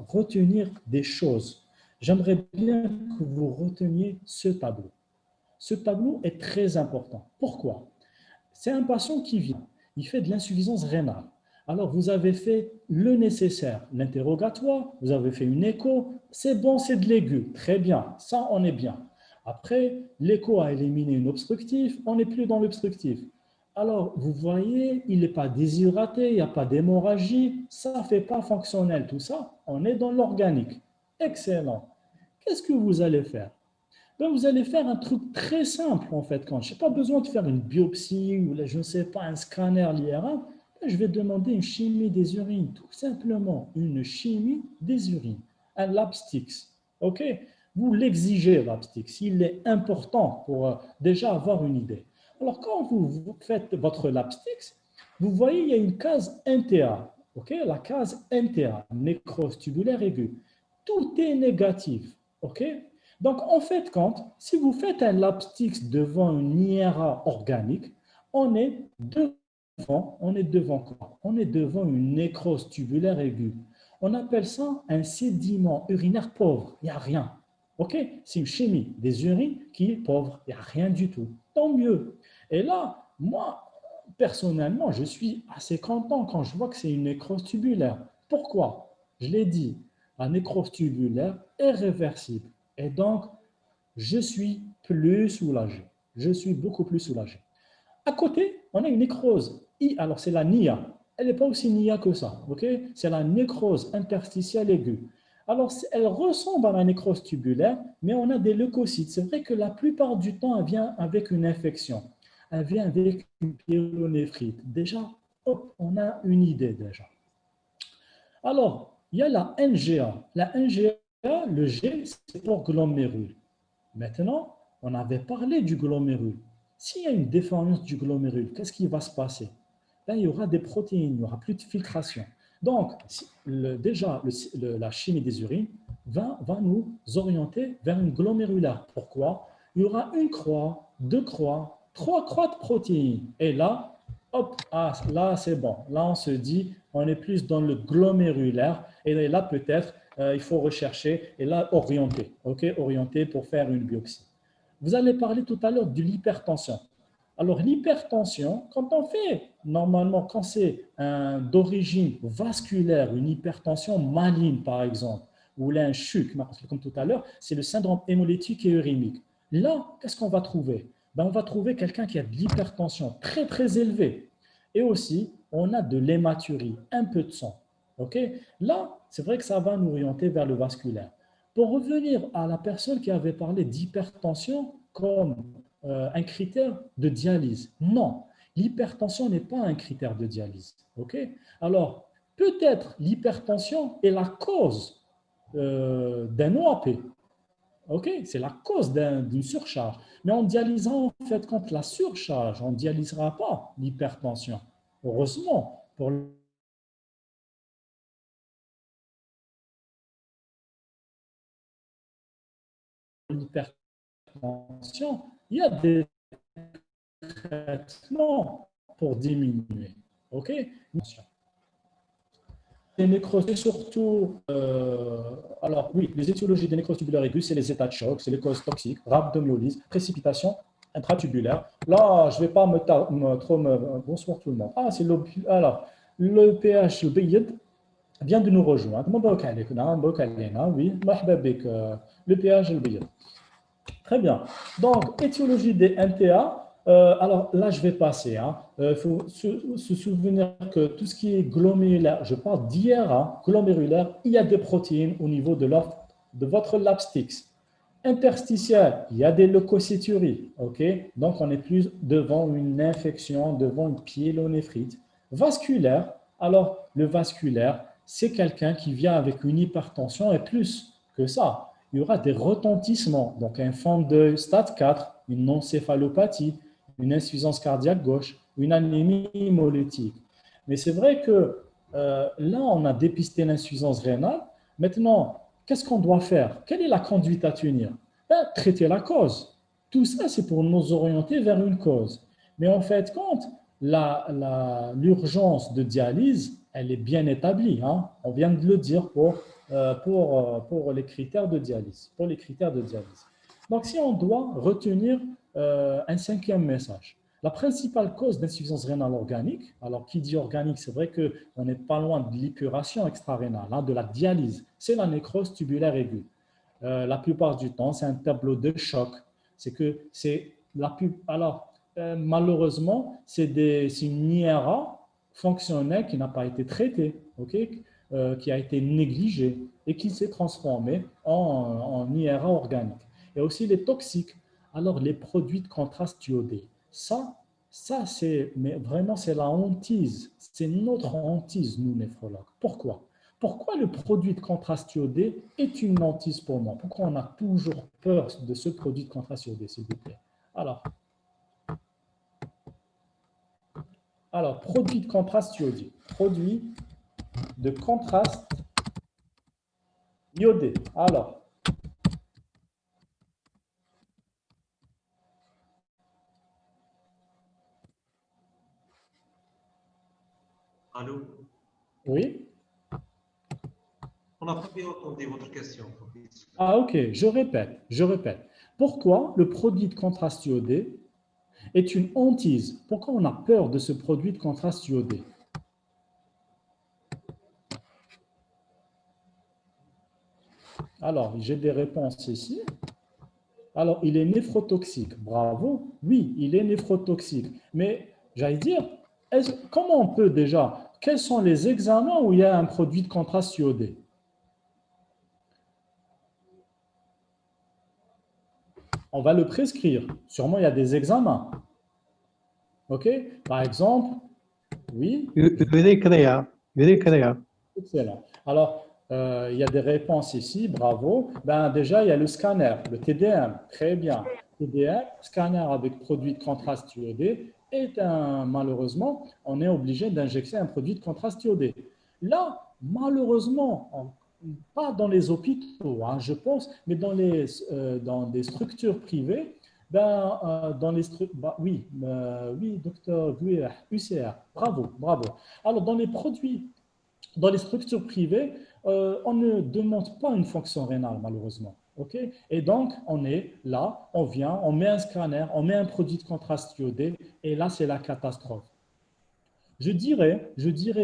retenir des choses, j'aimerais bien que vous reteniez ce tableau. Ce tableau est très important. Pourquoi? C'est un patient qui vient, il fait de l'insuffisance rénale. Alors, vous avez fait le nécessaire, l'interrogatoire, vous avez fait une écho, c'est bon, c'est de l'aigu, très bien, ça, on est bien. Après, l'écho a éliminé une obstructif, on n'est plus dans l'obstructif. Alors, vous voyez, il n'est pas déshydraté, il n'y a pas d'hémorragie, ça ne fait pas fonctionnel, tout ça, on est dans l'organique. Excellent. Qu'est-ce que vous allez faire? Ben, vous allez faire un truc très simple en fait. Quand je n'ai pas besoin de faire une biopsie ou je ne sais pas un scanner l'IRM, ben, je vais demander une chimie des urines, tout simplement une chimie des urines, un LabStix. Ok? Vous l'exigez LabStix, il est important pour déjà avoir une idée. Alors quand vous faites votre LabStix, vous voyez il y a une case NTA. Ok? La case NTA, nécrose tubulaire aiguë. Tout est négatif. Ok? Donc, en fait, si vous faites un LabStix devant une IRA organique, on est devant quoi? On est devant une nécrose tubulaire aiguë. On appelle ça un sédiment urinaire pauvre. Il n'y a rien. OK? C'est une chimie des urines qui est pauvre. Il n'y a rien du tout. Tant mieux. Et là, moi, personnellement, je suis assez content quand je vois que c'est une nécrose tubulaire. Pourquoi? Je l'ai dit, la nécrose tubulaire est réversible. Et donc, je suis plus soulagé. Je suis beaucoup plus soulagé. À côté, on a une nécrose. Alors, c'est la NIA. elle n'est pas aussi nia que ça. Okay? C'est la nécrose interstitielle aiguë. Alors, elle ressemble à la nécrose tubulaire, mais on a des leucocytes. C'est vrai que la plupart du temps, elle vient avec une infection. Elle vient avec une pyélonéphrite. Déjà, hop, on a une idée déjà. Alors, il y a la NGA. La NGA, le G, c'est pour glomérule. Maintenant, on avait parlé du glomérule. S'il y a une déformance du glomérule, qu'est-ce qui va se passer? Là, il y aura des protéines, il n'y aura plus de filtration. Donc, déjà, la chimie des urines va nous orienter vers une glomérulaire. Pourquoi? Il y aura une croix, deux croix, trois croix de protéines. Et là, hop, là, c'est bon. Là, on se dit, on est plus dans le glomérulaire. Et là, peut-être, il faut rechercher et là, orienter. OK? Orienter pour faire une biopsie. Vous allez parler tout à l'heure de l'hypertension. Alors, l'hypertension, quand on fait, normalement, quand c'est d'origine vasculaire, une hypertension maligne, par exemple, ou là, un CHUC, comme tout à l'heure, c'est le syndrome hémolytique et urémique. Là, qu'est-ce qu'on va trouver? On va trouver quelqu'un qui a de l'hypertension très, très élevée. Et aussi, on a de l'hématurie, un peu de sang. Okay? Là, c'est vrai que ça va nous orienter vers le vasculaire. Pour revenir à la personne qui avait parlé d'hypertension comme un critère de dialyse. Non, l'hypertension n'est pas un critère de dialyse. Okay? Alors, peut-être l'hypertension est la cause d'un OAP. Okay? C'est la cause d'une surcharge. Mais en dialysant, en fait, contre la surcharge, on ne dialysera pas l'hypertension. Heureusement, pour l'hypertension, il y a des traitements pour diminuer. OK? Les nécroses, surtout, alors oui, les étiologies des nécroses tubulaires aiguës, c'est les états de choc, c'est les causes toxiques, rhabdomyolyse, précipitation intratubulaire. Là, je ne vais pas bonsoir tout le monde. Ah, c'est alors, le pH, le BID, vient de nous rejoindre. Oui, le pH, le BID. Très bien. Donc, étiologie des NTA. Alors là, je vais passer. Il faut se souvenir que tout ce qui est glomérulaire, je parle d'IRA, glomérulaire, il y a des protéines au niveau de votre lapstix. Interstitiel, il y a des leucocyturies. Okay? Donc, on est plus devant une infection, devant une pyélonéphrite. Vasculaire, alors le vasculaire, c'est quelqu'un qui vient avec une hypertension et plus que ça. Il y aura des retentissements, donc un fond de stade 4, une non-céphalopathie, une insuffisance cardiaque gauche, une anémie hémolytique. Mais c'est vrai que là, on a dépisté l'insuffisance rénale. Maintenant, qu'est-ce qu'on doit faire? Quelle est la conduite à tenir? Traiter la cause. Tout ça, c'est pour nous orienter vers une cause. Mais en fait, compte, l'urgence de dialyse, elle est bien établie. On vient de le dire pour les critères de dialyse. Pour les critères de dialyse. Donc, si on doit retenir un cinquième message, la principale cause d'insuffisance rénale organique, alors qui dit organique, c'est vrai qu'on n'est pas loin de l'épuration extra-rénale, de la dialyse, c'est la nécrose tubulaire aiguë. La plupart du temps, c'est un tableau de choc. C'est que c'est malheureusement, c'est une IRA fonctionnelle qui n'a pas été traitée, qui a été négligée et qui s'est transformée en IRA organique. Et aussi les toxiques. Alors, les produits de contraste iodé, ça mais vraiment, c'est la hantise. C'est notre hantise, nous, néphrologues. Pourquoi? Pourquoi le produit de contraste iodé est une hantise pour moi? Pourquoi on a toujours peur de ce produit de contraste iodé, s'il vous plaît? Alors, produit de contraste iodé. Produit de contraste iodé. Alors,
allô?
Oui?
On n'a pas bien entendu votre question.
Ah, ok, je répète. Pourquoi le produit de contraste iodé est une hantise? Pourquoi on a peur de ce produit de contraste iodé? Alors, j'ai des réponses ici. Alors, il est néphrotoxique. Bravo. Oui, il est néphrotoxique. Mais, j'allais dire, comment on peut déjà... quels sont les examens où il y a un produit de contraste iodé? On va le prescrire. Sûrement, il y a des examens. OK? Par exemple, oui,
Urea.
excellent. Alors, il y a des réponses ici, bravo. Ben, déjà, il y a le scanner, le TDM, très bien. TDM, scanner avec produit de contraste iodé, malheureusement, on est obligé d'injecter un produit de contraste iodé. Là, malheureusement, pas dans les hôpitaux, hein, je pense, mais dans des structures privées, oui, docteur Gouir, UCR, bravo, bravo. Alors, dans les structures privées, on ne demande pas une fonction rénale, malheureusement. OK? Et donc, on est là, on vient, on met un scanner, on met un produit de contraste iodé, et là, c'est la catastrophe. Je dirais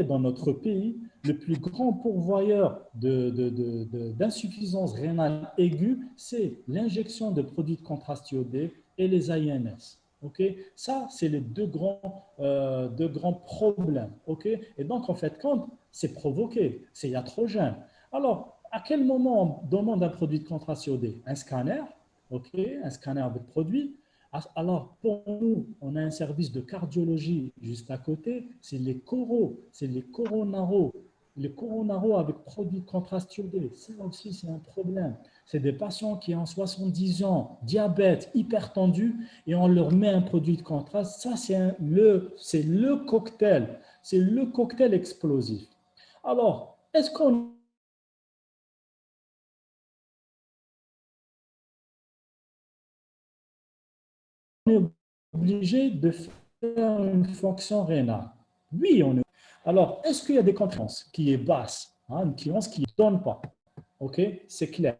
dans notre pays, le plus grand pourvoyeur d'insuffisance rénale aiguë, c'est l'injection de produits de contraste iodé et les INS. Okay? Ça, c'est les deux grands problèmes. Okay? Et donc, en fait, quand c'est provoqué, c'est iatrogène. Alors, à quel moment on demande un produit de contraste iodé? Un scanner, okay? Un scanner avec produit. Alors, pour nous, on a un service de cardiologie juste à côté, c'est les coronaro. Les coronaro avec produit de contraste iodé, ça aussi, c'est un problème. C'est des patients qui ont 70 ans, diabète, hypertendu, et on leur met un produit de contraste. Ça, c'est le cocktail. C'est le cocktail explosif. Alors, est-ce qu'on est obligé de faire une fonction rénale? Oui, on est. Alors, est-ce qu'il y a des concurrences qui est basse, hein, une concurrence qui ne donne pas? OK, c'est clair.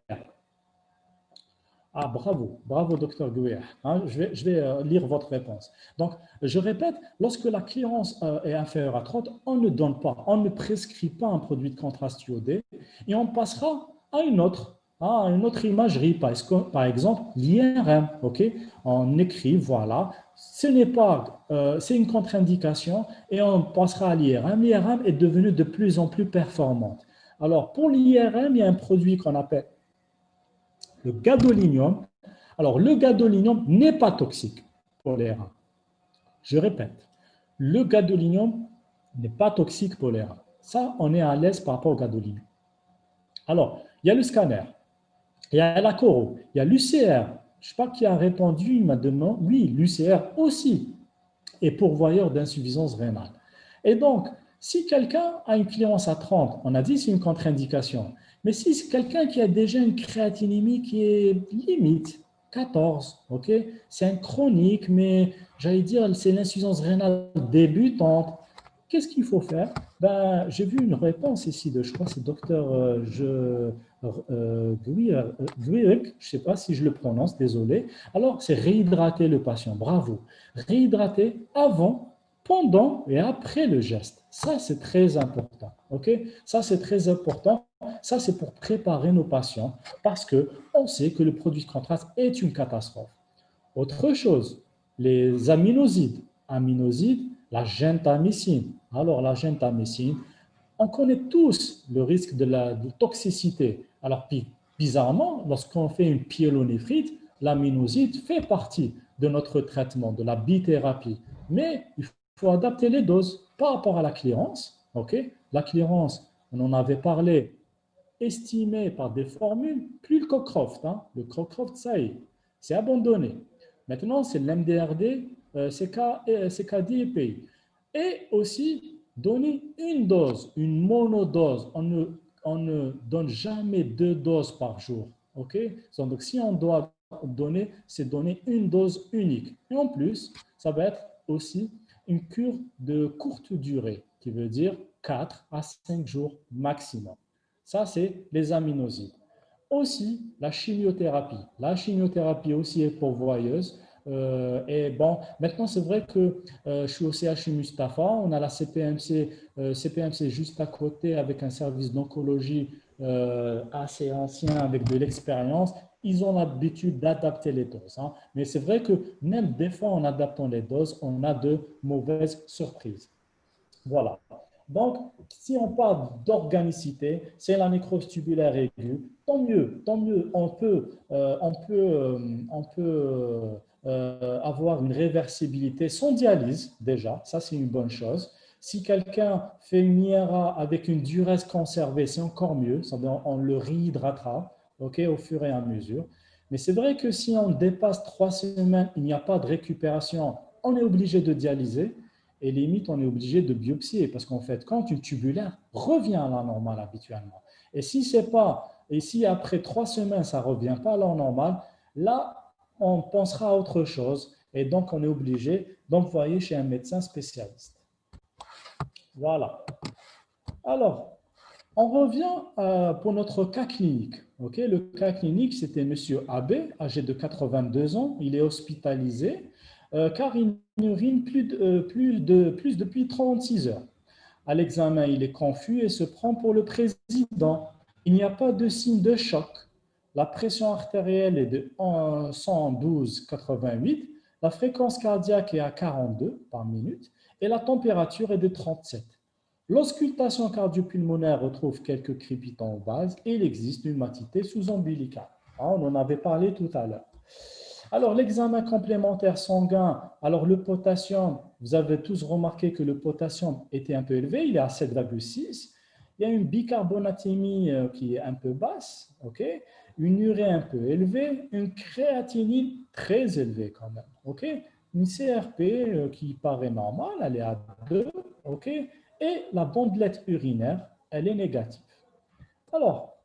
Ah, bravo, bravo, docteur Gouer. Hein, je vais lire votre réponse. Donc, je répète, lorsque la clearance est inférieure à 30, on ne donne pas, on ne prescrit pas un produit de contraste iodé et on passera à une autre imagerie, par exemple l'IRM. OK, on écrit, voilà, c'est une contre-indication et on passera à l'IRM. L'IRM est devenue de plus en plus performante. Alors, pour l'IRM, il y a un produit qu'on appelle le gadolinium. Alors, le gadolinium n'est pas toxique pour les reins. Je répète, le gadolinium n'est pas toxique pour les reins. Ça, on est à l'aise par rapport au gadolinium. Alors, il y a le scanner, il y a la coro, il y a l'UCR. Je ne sais pas qui a répondu, il m'a demandé, oui, l'UCR aussi est pourvoyeur d'insuffisance rénale. Et donc, si quelqu'un a une clearance à 30, on a dit c'est une contre-indication. Mais si c'est quelqu'un qui a déjà une créatinémie qui est limite, 14, ok, c'est un chronique, mais j'allais dire c'est l'insuffisance rénale débutante. Qu'est-ce qu'il faut faire? J'ai vu une réponse ici je crois que c'est docteur Guirec, je ne sais pas si je le prononce, désolé. Alors, c'est réhydrater le patient, bravo. Réhydrater avant, pendant et après le geste. Ça, c'est très important. Ok? Ça, c'est très important. Ça, c'est pour préparer nos patients parce qu'on sait que le produit de contraste est une catastrophe. Autre chose, les aminosides. Aminosides, la gentamicine. Alors, la gentamicine, on connaît tous le risque de toxicité. Alors, bizarrement, lorsqu'on fait une pyélonéphrite, l'aminoside fait partie de notre traitement, de la bithérapie. Mais il faut adapter les doses par rapport à la clearance. Okay? La clearance, on en avait parlé, estimée par des formules, plus le Cockcroft. Hein? Le Cockcroft, ça y est, c'est abandonné. Maintenant, c'est l'MDRD, CKD et PI. Et aussi, donner une dose, une monodose. On ne donne jamais 2 doses par jour. Okay? Donc, si on doit donner, c'est donner une dose unique. Et en plus, ça va être aussi une cure de courte durée, qui veut dire 4 à 5 jours maximum. Ça, c'est les aminosides. Aussi, la chimiothérapie. La chimiothérapie aussi est pourvoyeuse. Et bon, maintenant, c'est vrai que je suis au CHU Mustapha. On a la CPMC juste à côté avec un service d'oncologie assez ancien avec de l'expérience. Ils ont l'habitude d'adapter les doses. Hein. Mais c'est vrai que même des fois, en adaptant les doses, on a de mauvaises surprises. Voilà. Donc, si on parle d'organicité, c'est la nécrose tubulaire aiguë, tant mieux, on peut avoir une réversibilité sans dialyse, déjà, ça c'est une bonne chose. Si quelqu'un fait une IRA avec une duresse conservée, c'est encore mieux, on le réhydratera, ok, au fur et à mesure. Mais c'est vrai que si on dépasse 3 semaines, il n'y a pas de récupération, on est obligé de dialyser et limite, on est obligé de biopsier parce qu'en fait, quand une tubulaire revient à la normale habituellement, et si après 3 semaines, ça ne revient pas à la normale, là, on pensera à autre chose et donc on est obligé d'envoyer chez un médecin spécialiste. Voilà. Alors, on revient pour notre cas clinique. Okay, le cas clinique, c'était M. Abbé, âgé de 82 ans. Il est hospitalisé car il urine plus depuis 36 heures. À l'examen, il est confus et se prend pour le président. Il n'y a pas de signe de choc. La pression artérielle est de 112,88. La fréquence cardiaque est à 42 par minute et la température est de 37. L'auscultation cardio-pulmonaire retrouve quelques crépitants aux bases et il existe une matité sous-ombilicale. On en avait parlé tout à l'heure. Alors, l'examen complémentaire sanguin, alors le potassium, vous avez tous remarqué que le potassium était un peu élevé, il est à 7,6. Il y a une bicarbonatémie qui est un peu basse, ok? Une urée un peu élevée, une créatinine très élevée quand même, ok? Une CRP qui paraît normale, elle est à 2, ok? Et la bandelette urinaire, elle est négative. Alors,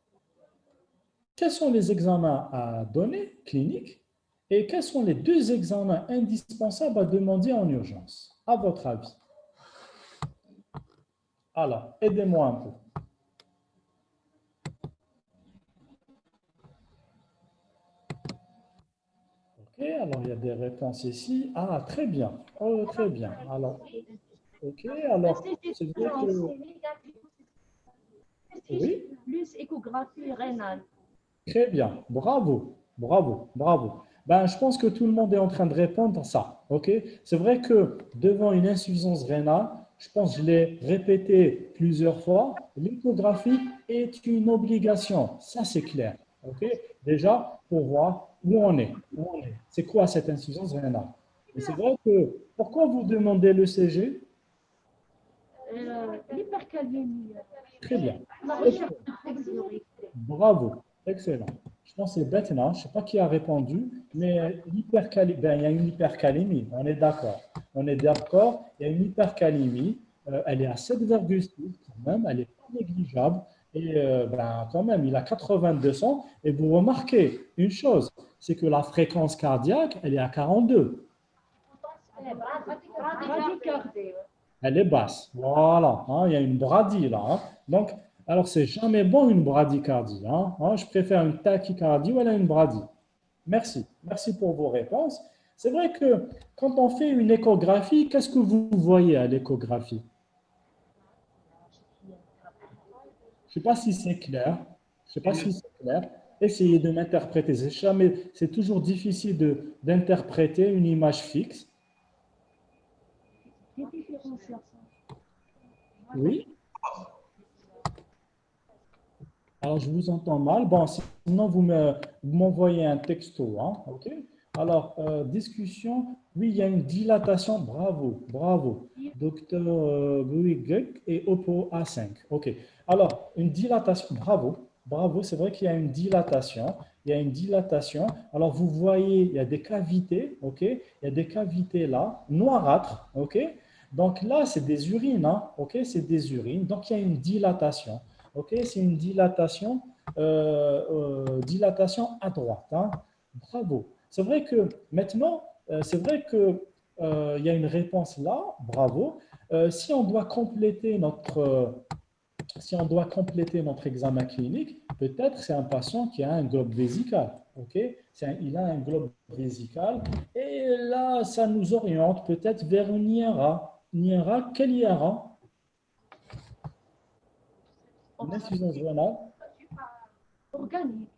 quels sont les examens à donner cliniques et quels sont les 2 examens indispensables à demander en urgence, à votre avis? Alors, aidez-moi un peu. Ok, alors il y a des réponses ici. Ah, très bien. Oh, très bien. Alors, ok, alors, c'est vrai que... Oui,
Plus échographie rénale.
très bien. Bravo, bravo, bravo. Ben, je pense que tout le monde est en train de répondre à ça. Ok, c'est vrai que devant une insuffisance rénale, je pense que je l'ai répété plusieurs fois, l'échographie est une obligation. Ça, c'est clair. Ok, déjà, pour voir où on est. Où on est. C'est quoi cette insuffisance rénale? Et c'est vrai que, pourquoi vous demandez le CG?
L'hypercalémie.
Très bien.
La recherche de flexibilité.
Bravo, excellent. Je pense que c'est maintenant, je ne sais pas qui a répondu, mais ben, il y a une hypercalémie, on est d'accord. On est d'accord, il y a une hypercalémie, elle est à 7,6 quand même, elle n'est pas négligeable, et ben, quand même, il a 82 ans, et vous remarquez une chose, c'est que la fréquence cardiaque, elle est à 42.
Bradycardie.
Elle est basse. Voilà, hein, il y a une bradie là. Hein. Donc, alors, c'est jamais bon une bradycardie. Hein. Je préfère une tachycardie ou une bradie. Merci. Merci pour vos réponses. C'est vrai que quand on fait une échographie, qu'est-ce que vous voyez à l'échographie? Je ne sais pas si c'est clair. Je sais pas si c'est clair. Essayez de m'interpréter. C'est toujours difficile d'interpréter une image fixe. Oui. Alors, je vous entends mal. Bon, sinon, vous m'envoyez un texto. Hein, ok? Alors, discussion. Oui, il y a une dilatation. Bravo, bravo. Docteur Bouygues et Oppo A5. OK. Alors, une dilatation. Bravo, bravo. C'est vrai qu'il y a une dilatation. Il y a une dilatation. Alors, vous voyez, il y a des cavités. OK? Il y a des cavités là, noirâtres. OK? Donc là, c'est des urines. Hein, OK? C'est des urines. Donc, il y a une dilatation. Ok, c'est une dilatation à droite. Hein. Bravo. C'est vrai que maintenant, c'est vrai que il y a une réponse là. Bravo. Si on doit compléter notre examen clinique, peut-être c'est un patient qui a un globe vésical. Ok, il a un globe vésical et là, ça nous oriente peut-être vers une IRA. Une IRA, quelle IRA? Une insuffisance rénale.
Organique.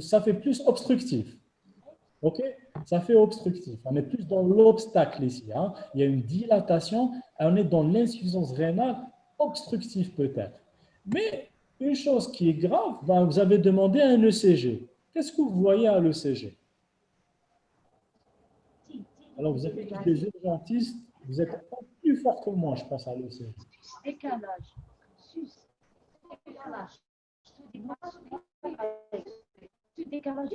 Ça fait plus obstructif. OK? Ça fait obstructif. On est plus dans l'obstacle ici, hein. Il y a une dilatation, on est dans l'insuffisance rénale obstructive peut-être. Mais une chose qui est grave, ben, vous avez demandé un ECG. Qu'est-ce que vous voyez à l'ECG? Alors, vous êtes des urgentistes, vous êtes plus fort que moi, je pense, à l'ECG.
Décalage. Sus. Décalage. Décalage.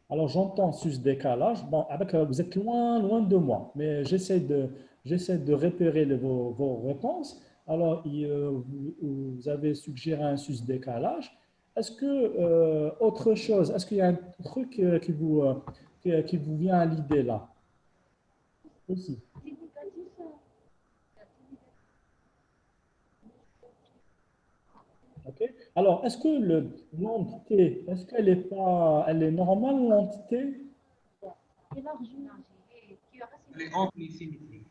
Alors, j'entends sus-décalage. Bon, avec, vous êtes loin de moi, mais j'essaie de repérer vos réponses. Alors, vous avez suggéré un sus-décalage. Est-ce que, autre chose, est-ce qu'il y a un truc qui vous vient à l'idée là? Aussi. Ok. Alors, est-ce que l'entité, est-ce qu'elle est pas, elle est normale, l'entité?
Élargissement.
Elle est amplie, symétrique.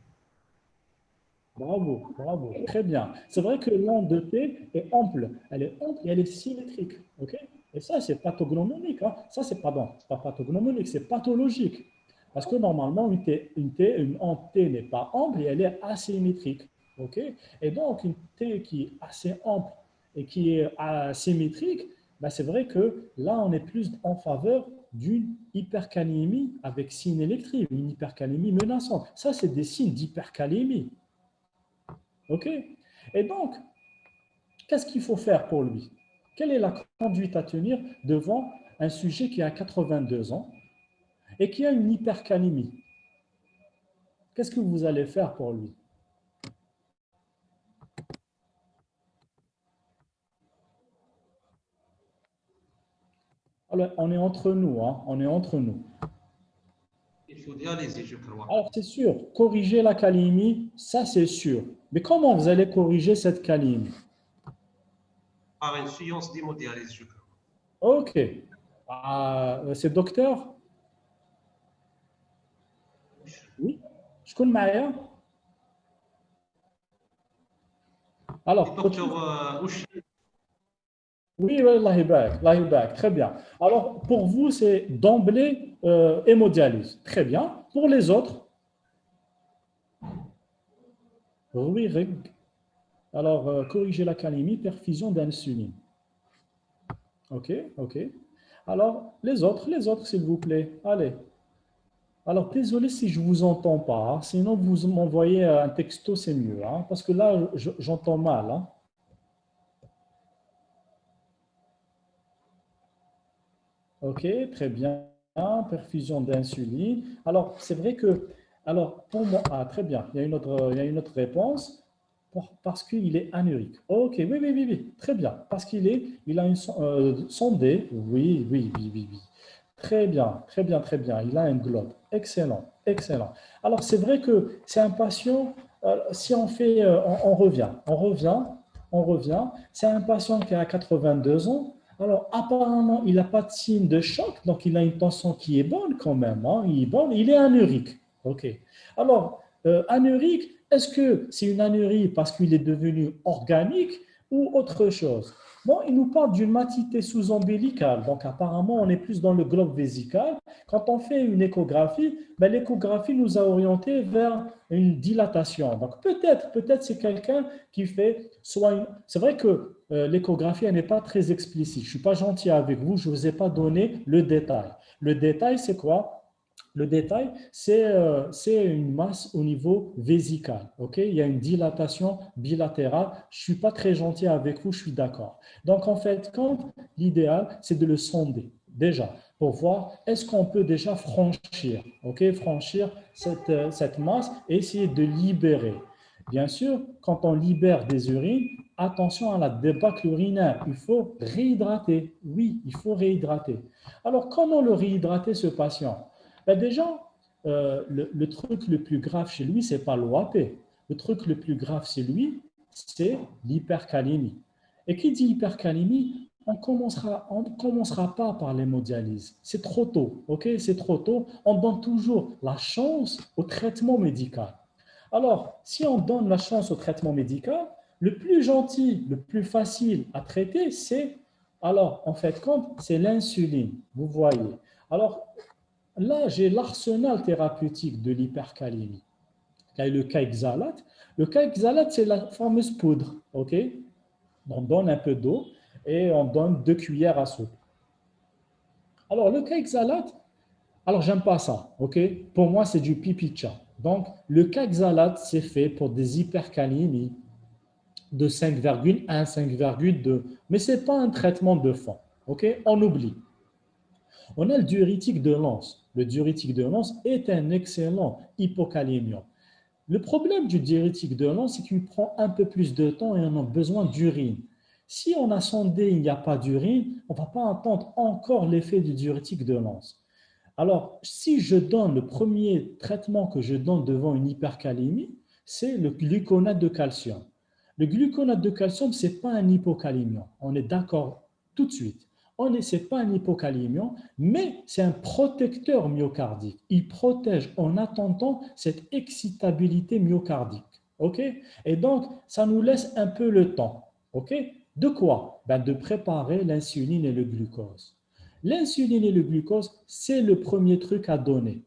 Bravo, bravo, très bien. C'est vrai que l'entité est ample, elle est ample et elle est symétrique. Ok. Et ça, c'est pathognomonique, hein. Ça, c'est pardon, c'est pas pathognomonique, c'est pathologique. Parce que normalement, une entité n'est pas ample et elle est asymétrique. Ok. Et donc, une T qui est assez ample et qui est asymétrique, ben c'est vrai que là, on est plus en faveur d'une hypercalémie avec signe électrique, une hypercalémie menaçante. Ça, c'est des signes d'hypercalémie. OK? Et donc, qu'est-ce qu'il faut faire pour lui? Quelle est la conduite à tenir devant un sujet qui a 82 ans et qui a une hypercalémie? Qu'est-ce que vous allez faire pour lui? Alors, on est entre nous, hein, on est entre nous.
Il faut dialyser, je crois.
Alors, c'est sûr, corriger la calémie, ça c'est sûr. Mais comment vous allez corriger cette calémie?
Par une séance d'hémodialyse, je crois.
OK. C'est docteur? Oui. Je connais Maya. Alors,
Docteur Ouchi.
oui, oui, Allah ybarak, Allah ybarak, très bien. Alors, pour vous, c'est d'emblée hémodialyse. Très bien. Pour les autres, oui, alors, corriger la calémie, perfusion d'insuline. OK, OK. Alors, les autres, s'il vous plaît. Allez. Alors, désolé si je ne vous entends pas, hein. Sinon, vous m'envoyez un texto, c'est mieux, hein, parce que là, j'entends mal, hein. OK, très bien. Perfusion d'insuline. Alors, c'est vrai que, alors, pour moi, très bien, il y a une autre réponse, parce qu'il est anurique. OK, oui, oui, oui, oui, très bien. Parce il a une sondée, oui, oui, oui, oui, oui. Très bien, très bien, très bien. Il a un globe. Excellent, excellent. Alors, c'est vrai que c'est un patient, si on fait, on revient. C'est un patient qui a 82 ans. Alors, apparemment, il n'a pas de signe de choc, donc il a une tension qui est bonne quand même, hein, il est bon, il est anurique. OK. Alors, anurique, est-ce que c'est une anurie parce qu'il est devenu organique ou autre chose? Bon, il nous parle d'une matité sous-ombilicale, donc apparemment, on est plus dans le globe vésical. Quand on fait une échographie, ben, l'échographie nous a orienté vers une dilatation. Donc, peut-être c'est quelqu'un qui fait soit une... C'est vrai que l'échographie, elle n'est pas très explicite. Je ne suis pas gentil avec vous, je ne vous ai pas donné le détail. Le détail, c'est quoi? Le détail, c'est une masse au niveau vésical. Okay? Il y a une dilatation bilatérale. Je ne suis pas très gentil avec vous, je suis d'accord. Donc, en fait, l'idéal, c'est de le sonder, déjà, pour voir est-ce qu'on peut déjà franchir, okay? Franchir cette masse et essayer de libérer. Bien sûr, quand on libère des urines, attention à la débâcle urinaire. Il faut réhydrater. Oui, il faut réhydrater. Alors, comment le réhydrater, ce patient? Ben déjà, le truc le plus grave chez lui, ce n'est pas l'OAP. Le truc le plus grave chez lui, c'est l'hypercalémie. Et qui dit hypercalémie, on ne commencera pas par l'hémodialyse. C'est trop tôt, ok? C'est trop tôt. On donne toujours la chance au traitement médical. Alors, si on donne la chance au traitement médical, le plus gentil, le plus facile à traiter, c'est Alors, en fait, quand c'est l'insuline, vous voyez. Alors, là, j'ai l'arsenal thérapeutique de l'hypercalémie. Il y a le caïxalate. Le caïxalate, c'est la fameuse poudre. OK? On donne un peu d'eau et on donne 2 cuillères à soupe. Alors, le caïxalate, alors j'aime pas ça. OK? Pour moi, c'est du pipi de chat. Donc, le caïxalate, c'est fait pour des hypercalémies de 5,1, 5,2. Mais ce n'est pas un traitement de fond. OK? On oublie. On a le diurétique de Lens. Le diurétique de Lens est un excellent hypocalémiant. Le problème du diurétique de Lens, c'est qu'il prend un peu plus de temps et on a besoin d'urine. Si on a sondé, il n'y a pas d'urine, on ne va pas entendre encore l'effet du diurétique de Lens. Alors, si je donne le premier traitement que je donne devant une hypercalémie, c'est le gluconate de calcium. Le gluconate de calcium, ce n'est pas un hypocalémiant. On est d'accord tout de suite. Ce n'est pas un hypocalémiant, mais c'est un protecteur myocardique. Il protège en attendant cette excitabilité myocardique. OK? Et donc, ça nous laisse un peu le temps. OK? De quoi? Ben, de préparer l'insuline et le glucose. L'insuline et le glucose, c'est le premier truc à donner.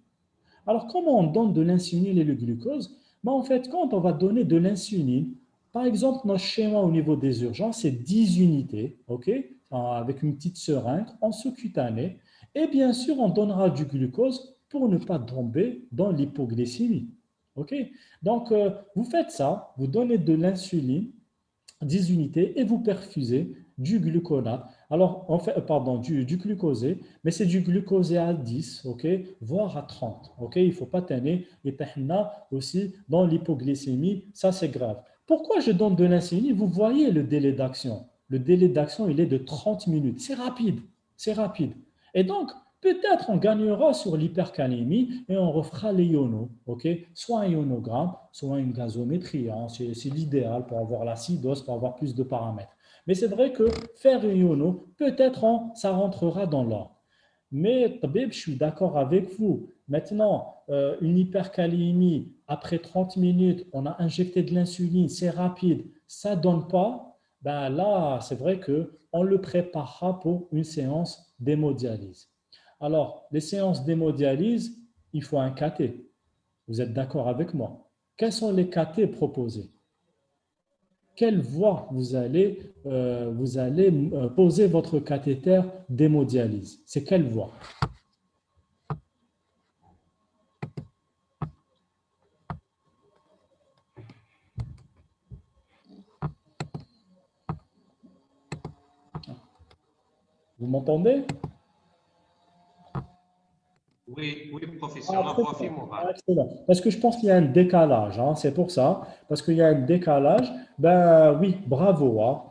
Alors, comment on donne de l'insuline et le glucose? Ben, en fait, quand on va donner de l'insuline, par exemple, notre schéma au niveau des urgences, c'est 10 unités, ok, avec une petite seringue en sous-cutané. Et bien sûr, on donnera du glucose pour ne pas tomber dans l'hypoglycémie. Ok. Donc, vous faites ça, vous donnez de l'insuline, 10 unités, et vous perfusez du gluconate. Alors, on fait, pardon, du glucosé, mais c'est du glucosé à 10, ok, voire à 30. Ok, il ne faut pas tenir et aussi dans l'hypoglycémie, ça c'est grave. Pourquoi je donne de l'insuline? Vous voyez le délai d'action. Le délai d'action, il est de 30 minutes. C'est rapide, c'est rapide. Et donc, peut-être on gagnera sur l'hypercalémie et on refera les ionos, ok? Soit un ionogramme, soit une gazométrie. Hein. C'est l'idéal pour avoir l'acidose, pour avoir plus de paramètres. Mais c'est vrai que faire une iono, peut-être ça rentrera dans l'ordre. Mais je suis d'accord avec vous. Maintenant, une hypercalémie, après 30 minutes, on a injecté de l'insuline, c'est rapide, ça ne donne pas. Ben là, c'est vrai qu'on le préparera pour une séance d'hémodialyse. Alors, les séances d'hémodialyse, il faut un cathé. Vous êtes d'accord avec moi? Quels sont les cathés proposés? Quelle voie vous allez poser votre cathéter d'hémodialyse? C'est quelle voie? Vous m'entendez?
Oui, oui, professeur, la voie fémorale.
Excellent. Parce que je pense qu'il y a un décalage, hein, c'est pour ça. Parce qu'il y a un décalage. Ben oui, bravo. Hein.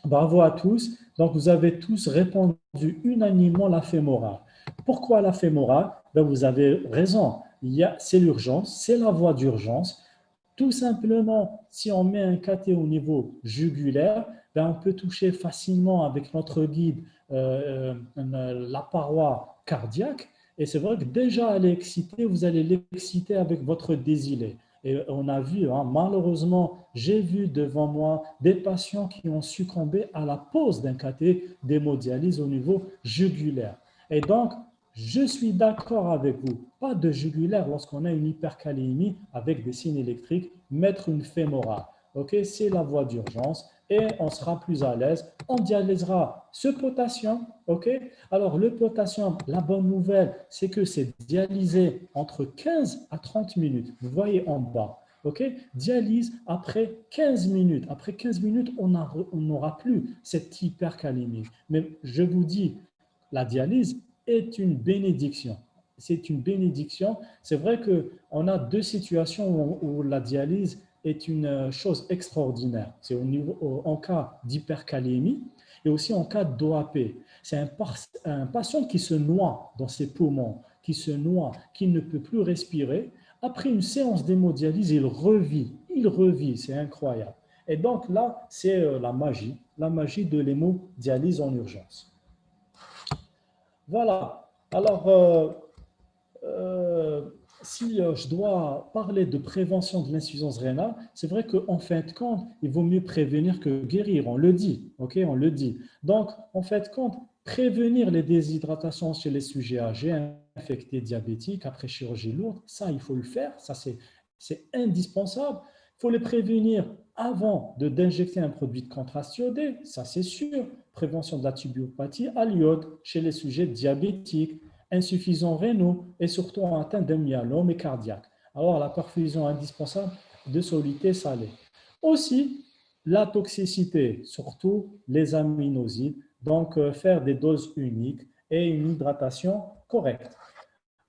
Bravo à tous. Donc, vous avez tous répondu unanimement la fémorale. Pourquoi la fémorale? Ben, vous avez raison. C'est l'urgence, c'est la voie d'urgence. Tout simplement, si on met un cathé au niveau jugulaire, ben, on peut toucher facilement avec notre guide la paroi cardiaque. Et c'est vrai que déjà, elle est excitée, vous allez l'exciter avec votre désilé. Et on a vu, hein, malheureusement, j'ai vu devant moi des patients qui ont succombé à la pose d'un cathé d'hémodialyse au niveau jugulaire. Et donc, je suis d'accord avec vous. Pas de jugulaire lorsqu'on a une hypercalémie avec des signes électriques, mettre une fémorale. Ok, c'est la voie d'urgence et on sera plus à l'aise. On dialysera ce potassium. Ok, alors le potassium, la bonne nouvelle, c'est que c'est dialysé entre 15 à 30 minutes. Vous voyez en bas. Ok, dialyse après 15 minutes. Après 15 minutes, on n'aura plus cette hypercalémie. Mais je vous dis, la dialyse est une bénédiction. C'est une bénédiction. C'est vrai qu'on a deux situations où la dialyse est une chose extraordinaire. C'est en cas d'hypercalémie et aussi en cas d'OAP. C'est un patient qui se noie dans ses poumons, qui se noie, qui ne peut plus respirer. Après une séance d'hémodialyse, il revit, c'est incroyable. Et donc là, c'est la magie de l'hémodialyse en urgence. Voilà. Alors, si je dois parler de prévention de l'insuffisance rénale, c'est vrai qu'en fin de compte, il vaut mieux prévenir que guérir. On le dit, ok, on le dit. Donc, en fin de compte, prévenir les déshydratations chez les sujets âgés, infectés, diabétiques, après chirurgie lourde, ça, il faut le faire. Ça, c'est indispensable. Il faut les prévenir avant d'injecter un produit de contraste iodé, ça c'est sûr. Prévention de la tubiopathie à l'iode chez les sujets diabétiques, insuffisants rénaux et surtout atteints d'un myélome et cardiaque. Alors, la perfusion indispensable de soluté salée. Aussi, la toxicité, surtout les aminosides, donc faire des doses uniques et une hydratation correcte.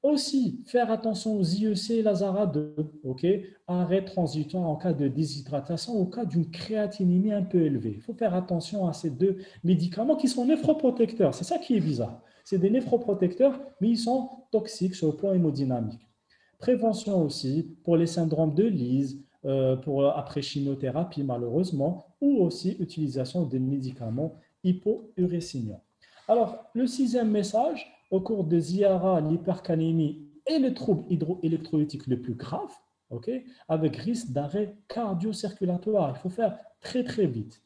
Aussi, faire attention aux IEC et l'Azara 2, ok? Arrêt transitoire en cas de déshydratation, au cas d'une créatinémie un peu élevée. Il faut faire attention à ces deux médicaments qui sont néphroprotecteurs. C'est ça qui est bizarre. C'est des néphroprotecteurs, mais ils sont toxiques sur le plan hémodynamique. Prévention aussi pour les syndromes de Lise, après chimiothérapie malheureusement, ou aussi utilisation des médicaments hypouriciniants. Alors, le sixième message, au cours de ZIARA, l'hypercalémie et le trouble hydroélectrolytique le plus grave, okay, avec risque d'arrêt cardio-circulatoire. Il faut faire très vite.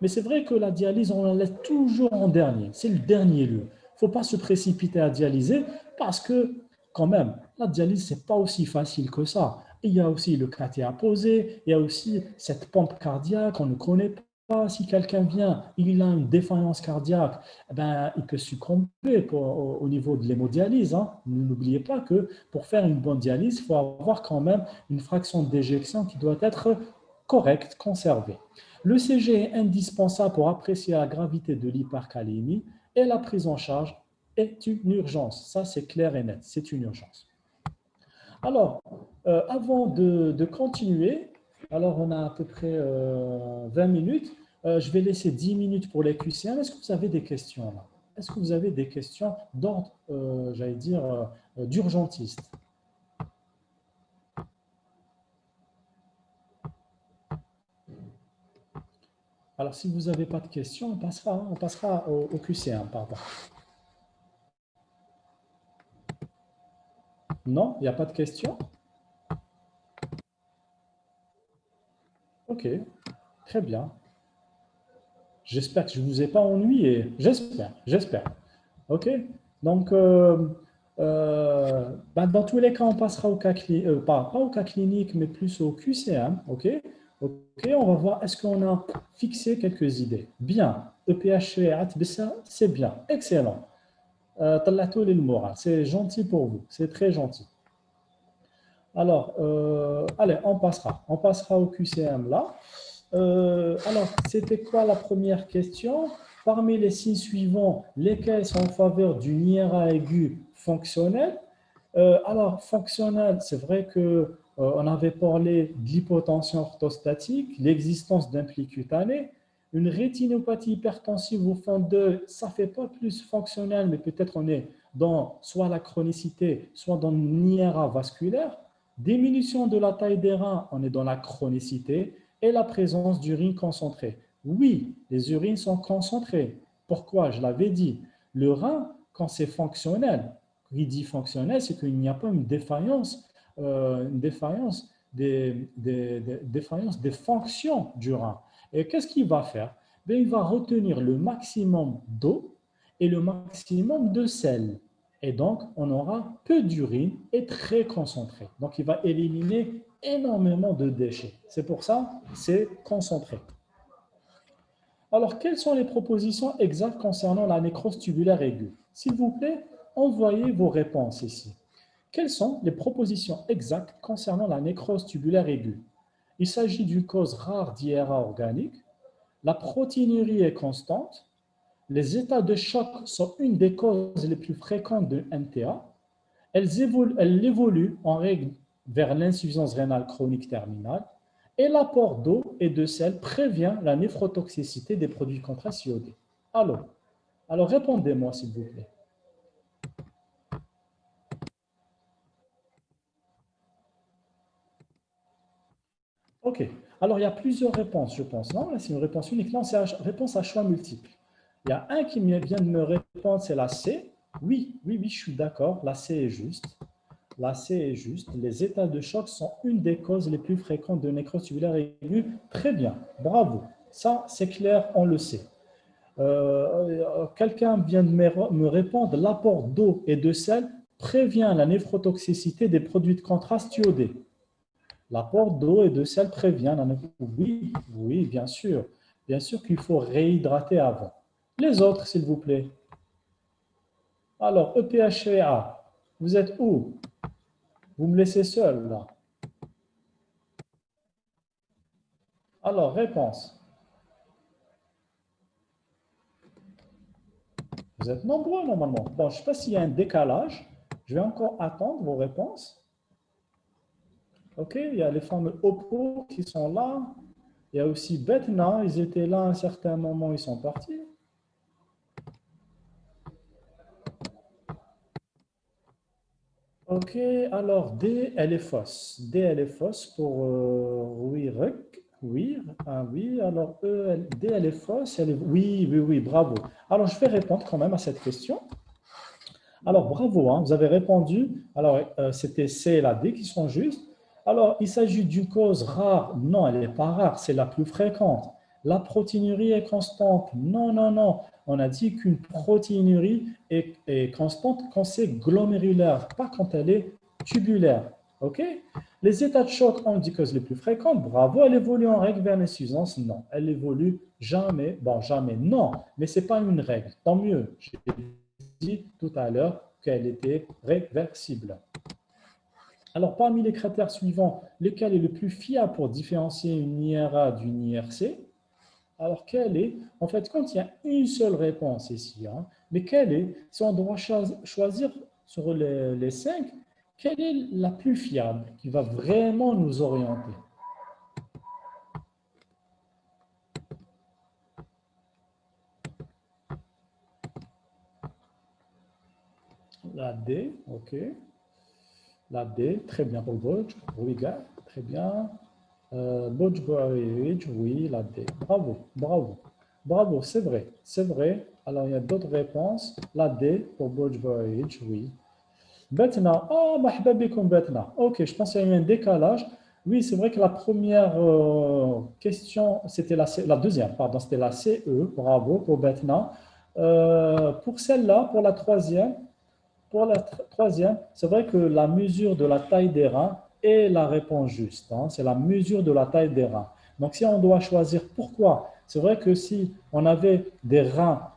Mais c'est vrai que la dialyse, on la laisse toujours en dernier. C'est le dernier lieu. Il ne faut pas se précipiter à dialyser parce que, quand même, la dialyse, ce n'est pas aussi facile que ça. Il y a aussi le cathé à poser, il y a aussi cette pompe cardiaque, on ne connaît pas. Si quelqu'un vient, il a une défaillance cardiaque, ben, il peut succomber au niveau de l'hémodialyse. Hein. N'oubliez pas que pour faire une bonne dialyse, il faut avoir quand même une fraction d'éjection qui doit être correcte, conservée. Le CG est indispensable pour apprécier la gravité de l'hypercalémie et la prise en charge est une urgence. Ça, c'est clair et net, c'est une urgence. Alors, avant de continuer, alors on a à peu près 20 minutes. Je vais laisser 10 minutes pour les QCM. Est-ce que vous avez des questions là? Est-ce que vous avez des questions d'ordre, j'allais dire, d'urgentiste? Alors, si vous n'avez pas de questions, on passera au QCM, pardon. Non, il n'y a pas de questions? Ok, très bien. J'espère que je ne vous ai pas ennuyé. J'espère. OK? Donc, dans tous les cas, on passera au cas clinique, pas au cas clinique, mais plus au QCM. OK? OK, on va voir, est-ce qu'on a fixé quelques idées? Bien. EPH, c'est bien. Excellent. C'est gentil pour vous. C'est très gentil. Alors, allez, on passera au QCM là. Alors, c'était quoi la première question? Parmi les signes suivants, lesquels sont en faveur d'une IRA aiguë fonctionnelle? Alors, fonctionnelle, c'est vrai que on avait parlé de l'hypotension orthostatique, l'existence d'un pli cutané, une rétinopathie hypertensive au fond de, ça ne fait pas plus fonctionnel, mais peut-être on est dans soit la chronicité, soit dans une IRA vasculaire. Diminution de la taille des reins, on est dans la chronicité et la présence d'urine concentrée. Oui, les urines sont concentrées. Pourquoi? Je l'avais dit. Le rein, quand c'est fonctionnel, il dit fonctionnel, c'est qu'il n'y a pas une défaillance des fonctions du rein. Et qu'est-ce qu'il va faire? Bien, il va retenir le maximum d'eau et le maximum de sel. Et donc, on aura peu d'urine et très concentré. Donc, il va éliminer énormément de déchets. C'est pour ça, c'est concentré. Alors, quelles sont les propositions exactes concernant la nécrose tubulaire aiguë? S'il vous plaît, envoyez vos réponses ici. Quelles sont les propositions exactes concernant la nécrose tubulaire aiguë? Il s'agit d'une cause rare d'IRA organique. La protéinurie est constante. Les états de choc sont une des causes les plus fréquentes de MTA. Elles évoluent en règle vers l'insuffisance rénale chronique terminale. Et l'apport d'eau et de sel prévient la néphrotoxicité des produits contrastes iodés. Alors répondez-moi s'il vous plaît. OK. Alors, il y a plusieurs réponses, je pense. Non, là, c'est une réponse unique. Non, c'est une réponse à choix multiple. Il y a un qui vient de me répondre, c'est la C. Oui, je suis d'accord. La C est juste. La C est juste. Les états de choc sont une des causes les plus fréquentes de nécrose tubulaire aiguë. Très bien, bravo. Ça, c'est clair, on le sait. Quelqu'un vient de me répondre, l'apport d'eau et de sel prévient la néphrotoxicité des produits de contraste iodés. L'apport d'eau et de sel prévient la néphrotoxicité. Oui, oui, bien sûr. Bien sûr qu'il faut réhydrater avant. Les autres, s'il vous plaît. Alors, EPHCA, vous êtes où? Vous me laissez seul, là. Alors, réponse. Vous êtes nombreux, normalement. Bon, je ne sais pas s'il y a un décalage. Je vais encore attendre vos réponses. OK, il y a les fameux Oppo qui sont là. Il y a aussi Betna, ils étaient là à un certain moment, ils sont partis. OK, alors D, elle est fausse. D, elle est fausse pour oui, oui, ah, oui, alors D, elle est fausse. Oui, oui, oui, bravo. Alors, je vais répondre quand même à cette question. Alors, bravo, hein, vous avez répondu. Alors, c'était C et la D qui sont justes. Alors, il s'agit d'une cause rare. Non, elle n'est pas rare, c'est la plus fréquente. La protéinurie est constante. Non, non, non. On a dit qu'une protéinurie est constante quand c'est glomérulaire, pas quand elle est tubulaire. OK? Les états de choc ont dit causes les plus fréquentes. Bravo, elle évolue en règle vers l'insuffisance. Non, elle évolue jamais. Bon, jamais, non, mais ce n'est pas une règle. Tant mieux. J'ai dit tout à l'heure qu'elle était réversible. Alors, parmi les critères suivants, lequel est le plus fiable pour différencier une IRA d'une IRC? Alors, quelle est, en fait, quand il y a une seule réponse ici, hein, mais quelle est, si on doit choisir sur les 5, quelle est la plus fiable qui va vraiment nous orienter? La D, ok. La D, très bien pour Bodge. Oui, gars, très bien. Bodge, oui, la D. Bravo, bravo. Bravo, c'est vrai, c'est vrai. Alors, il y a d'autres réponses. La D pour Bodge, oui. Betna, ah, mahba bikoum Betna. Ok, je pense qu'il y a eu un décalage. Oui, c'est vrai que la première question, c'était la deuxième, pardon, c'était la CE. Bravo pour Betna. Pour celle-là, pour la troisième, c'est vrai que la mesure de la taille des reins est la réponse juste. Hein, c'est la mesure de la taille des reins. Donc, si on doit choisir pourquoi, c'est vrai que si on avait des reins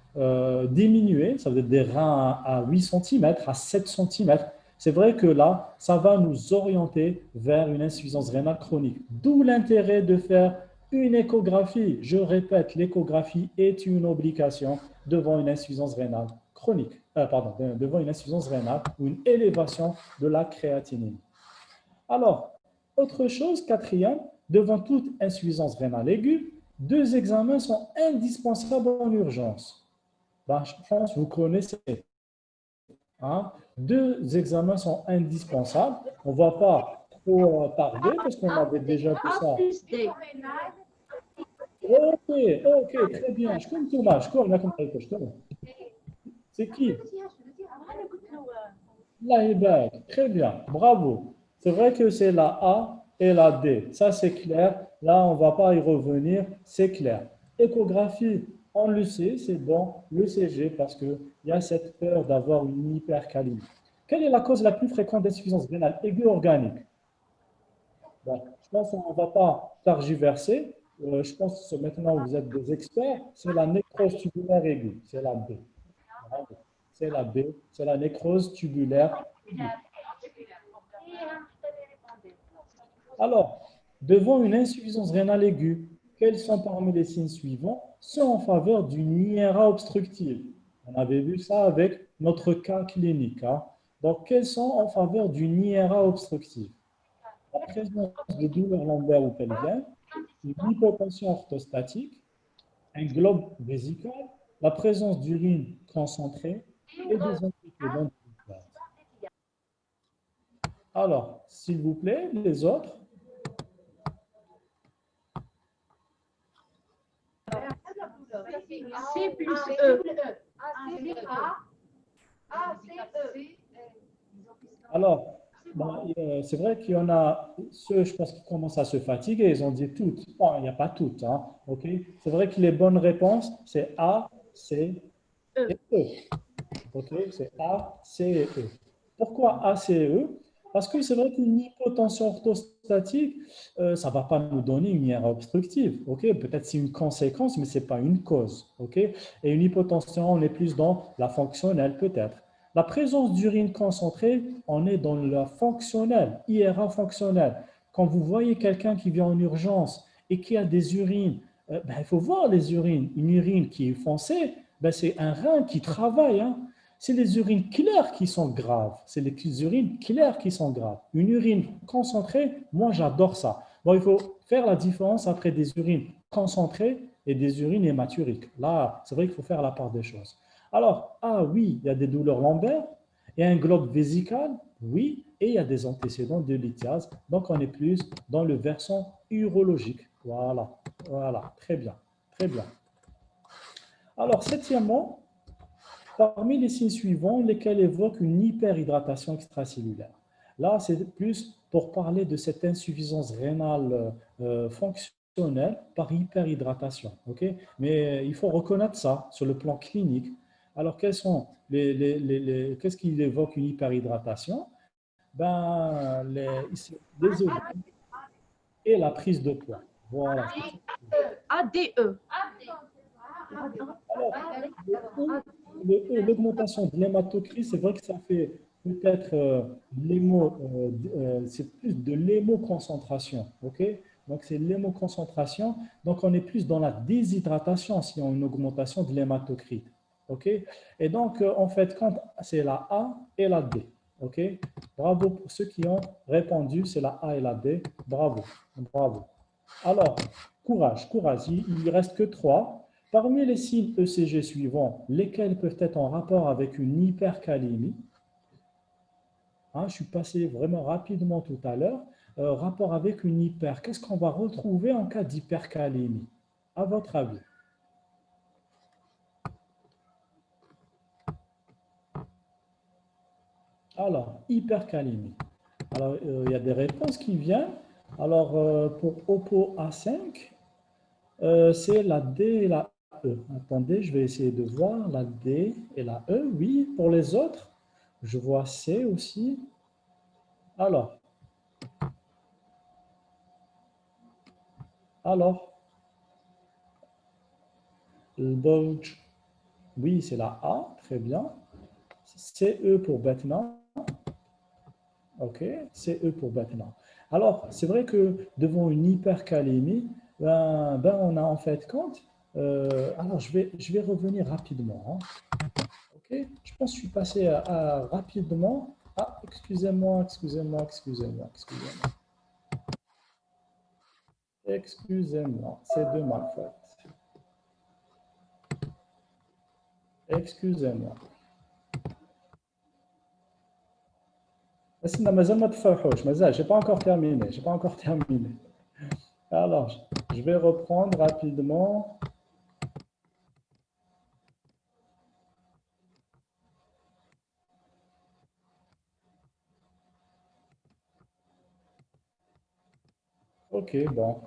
diminués, ça veut dire des reins à 8 cm, à 7 cm, c'est vrai que là, ça va nous orienter vers une insuffisance rénale chronique. D'où l'intérêt de faire une échographie. Je répète, l'échographie est une obligation devant une insuffisance rénale chronique, devant une insuffisance rénale ou une élévation de la créatinine. Alors, autre chose, quatrième, devant toute insuffisance rénale aiguë, 2 examens sont indispensables en urgence. Ben, je pense que vous connaissez. Hein? 2 examens sont indispensables. On ne va pas trop tarder parce qu'on avait déjà tout ça. Ok, ok, très bien. Je connais Thomas, je connais. C'est qui? La très bien, bravo. C'est vrai que c'est la A et la D. Ça, c'est clair. Là, on ne va pas y revenir. C'est clair. Échographie, on le sait, c'est dans le CG parce qu'il y a cette peur d'avoir une hypercalémie. Quelle est la cause la plus fréquente d'insuffisance rénale aiguë organique? Bon, je pense qu'on ne va pas targiverser. Je pense que maintenant, vous êtes des experts. C'est la nécrose tubulaire aiguë. C'est la B. C'est la B. C'est la nécrose tubulaire aiguë. Alors, devant une insuffisance rénale aiguë, quels sont parmi les signes suivants ceux en faveur d'une IRA obstructive? On avait vu ça avec notre cas clinique. Hein. Donc, quels sont en faveur d'une IRA obstructive? La présence de douleurs lombaires ou pelviennes, une hypotension orthostatique, un globe vésical, la présence d'urine concentrée et des antécédents. Alors, s'il vous plaît, les autres.
C plus E.
Alors, C'est vrai qu'il y en a ceux, je pense, qui commencent à se fatiguer. Ils ont dit toutes. Bon, il n'y a pas toutes, hein, ok? C'est vrai que les bonnes réponses, c'est A, C et E. Ok? C'est A, C et E. Pourquoi A, C et E? Parce que c'est vrai qu'une hypotension orthostatique, ça ne va pas nous donner une IRA obstructive. Ok? Peut-être c'est une conséquence, mais ce n'est pas une cause. Ok? Et une hypotension, on est plus dans la fonctionnelle, peut-être. La présence d'urine concentrée, on est dans la fonctionnelle, IRA fonctionnelle. Quand vous voyez quelqu'un qui vient en urgence et qui a des urines, il faut voir les urines. Une urine qui est foncée, c'est un rein qui travaille. Hein. C'est les urines claires qui sont graves. C'est les urines claires qui sont graves. Une urine concentrée, moi j'adore ça. Bon, il faut faire la différence entre des urines concentrées et des urines hématuriques. Là, c'est vrai qu'il faut faire la part des choses. Alors, ah oui, il y a des douleurs lombaires, il y a un globe vésical, oui, et il y a des antécédents de lithiase. Donc, on est plus dans le versant urologique. Voilà, voilà, très bien, très bien. Alors, septièmement, parmi les signes suivants, lesquels évoquent une hyperhydratation extracellulaire. Là, c'est plus pour parler de cette insuffisance rénale fonctionnelle par hyperhydratation. Okay. Mais il faut reconnaître ça sur le plan clinique. Alors, quels sont qu'est-ce qui évoque une hyperhydratation? Les œdèmes et la prise de poids. Voilà.
ADE.
Alors, l'augmentation de l'hématocrit, c'est vrai que ça fait peut-être c'est plus de l'hémoconcentration, ok? Donc, c'est l'hémoconcentration. Donc, on est plus dans la déshydratation si on a une augmentation de l'hématocrit, ok? Et donc, en fait, quand c'est la A et la D, ok? Bravo pour ceux qui ont répondu, c'est la A et la D. Bravo, bravo. Alors, courage, courage. Il ne reste que trois. Parmi les signes ECG suivants, lesquels peuvent être en rapport avec une hypercalémie, hein, je suis passé vraiment rapidement tout à l'heure, rapport avec une hyper, qu'est-ce qu'on va retrouver en cas d'hypercalémie, à votre avis? Alors, hypercalémie. Alors, il y a des réponses qui viennent. Alors, pour Oppo A5, c'est la D et la E. Attendez, je vais essayer de voir la D et la E. Oui, pour les autres, je vois C aussi. Alors, le Bulge, oui, c'est la A, très bien. CE pour Batman. OK, CE pour Batman. Alors, c'est vrai que devant une hypercalémie, on a en fait compte. Alors, je vais revenir rapidement. Hein. OK, je pense que je suis passé rapidement. Ah, excusez-moi, excusez-moi, excusez-moi, excusez-moi. Excusez-moi, c'est de ma faute. Excusez-moi. بس مازال ما تفرحوش مازال j'ai pas encore terminé j'ai pas encore terminé alors je vais reprendre rapidement ok bon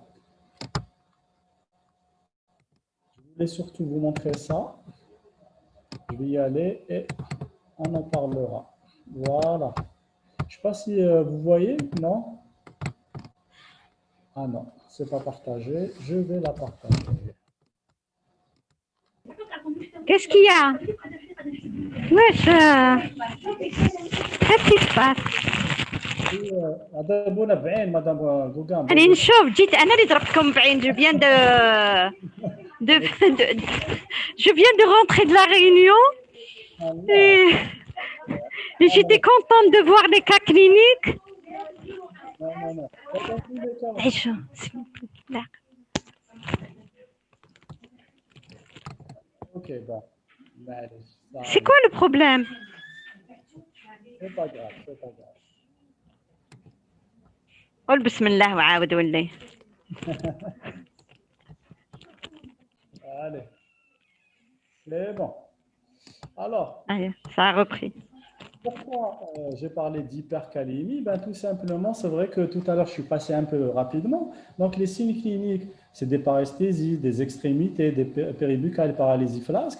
je voulais surtout vous montrer ça je vais y aller et on en parlera voilà je sais pas si vous voyez non ah non c'est pas partagé je vais la partager.
Qu'est-ce qu'il y a? Wesh, qu'est-ce qui se passe?
هذا ابونا بعين مدام غوغان
أنا نشوف جيت أنا اللي ضربتكم بعين je viens de je viens de rentrer de la réunion et j'étais contente de voir les cas cliniques.
non.
عيشوا s'il vous plaît. Là.
ok bon
C'est quoi le problème?
c'est pas grave c'est pas grave
قول بسم الله وعاود ولي.
allez c'est bon alors
Ça a repris.
Pourquoi j'ai parlé d'hypercalémie? Ben, tout simplement, c'est vrai que tout à l'heure, je suis passé un peu rapidement. Donc, les signes cliniques, c'est des paresthésies, des extrémités, des péribucales, paralysie flasque.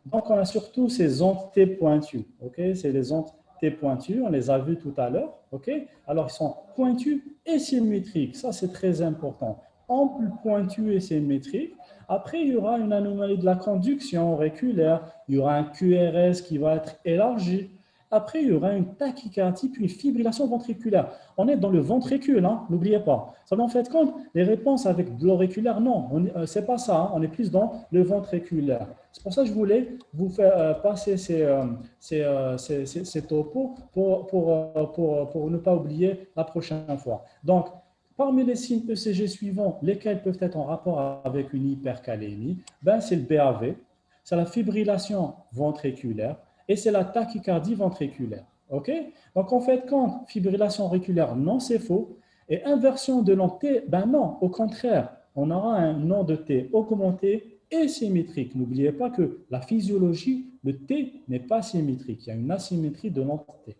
Donc, on a surtout ces ondes T pointues. Ok, c'est les ondes T pointues, on les a vues tout à l'heure. Ok, alors, ils sont pointus et symétriques. Ça, c'est très important. Ample, pointu et symétrique. Après, il y aura une anomalie de la conduction auriculaire. Il y aura un QRS qui va être élargi. Après, il y aura une tachycardie puis une fibrillation ventriculaire. On est dans le ventricule, hein, n'oubliez pas. Ça en fait compte, les réponses avec de l'auriculaire, non, ce n'est pas ça. Hein, on est plus dans le ventriculaire. C'est pour ça que je voulais vous faire passer ces topos pour ne pas oublier la prochaine fois. Donc, parmi les signes ECG suivants, lesquels peuvent être en rapport avec une hypercalémie, ben, c'est le BAV, c'est la fibrillation ventriculaire et c'est la tachycardie ventriculaire. OK? Donc, en fait, quand fibrillation auriculaire, non, c'est faux. Et inversion de nom T, ben non, au contraire, on aura un nom de T augmenté et symétrique. N'oubliez pas que la physiologie, le T n'est pas symétrique. Il y a une asymétrie de l'entité.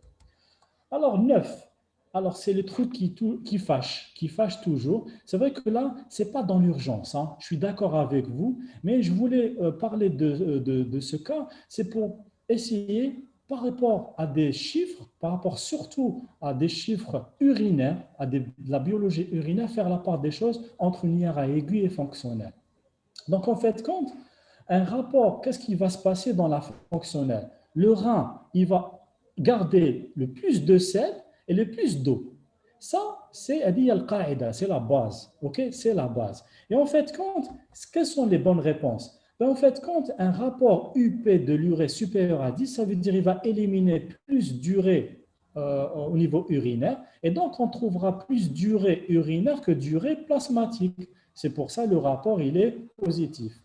Alors, 9. Alors, c'est le truc qui fâche toujours. C'est vrai que là, ce n'est pas dans l'urgence. Hein. Je suis d'accord avec vous, mais je voulais parler de ce cas. C'est pour essayer, par rapport à des chiffres, par rapport surtout à des chiffres urinaires, de la biologie urinaire, faire la part des choses entre une IRA aiguë et fonctionnelle. Donc, en fait, compte, un rapport, qu'est-ce qui va se passer dans la fonctionnelle? Le rein, il va garder le plus de sel et le plus d'eau. Ça, c'est al-qaïda, c'est la base. Ok, c'est la base. Et en fait, compte, quelles sont les bonnes réponses? Ben, en fait, compte, un rapport UP de l'urée supérieur à 10, ça veut dire qu'il va éliminer plus d'urée au niveau urinaire. Et donc, on trouvera plus d'urée urinaire que d'urée plasmatique. C'est pour ça que le rapport, il est positif.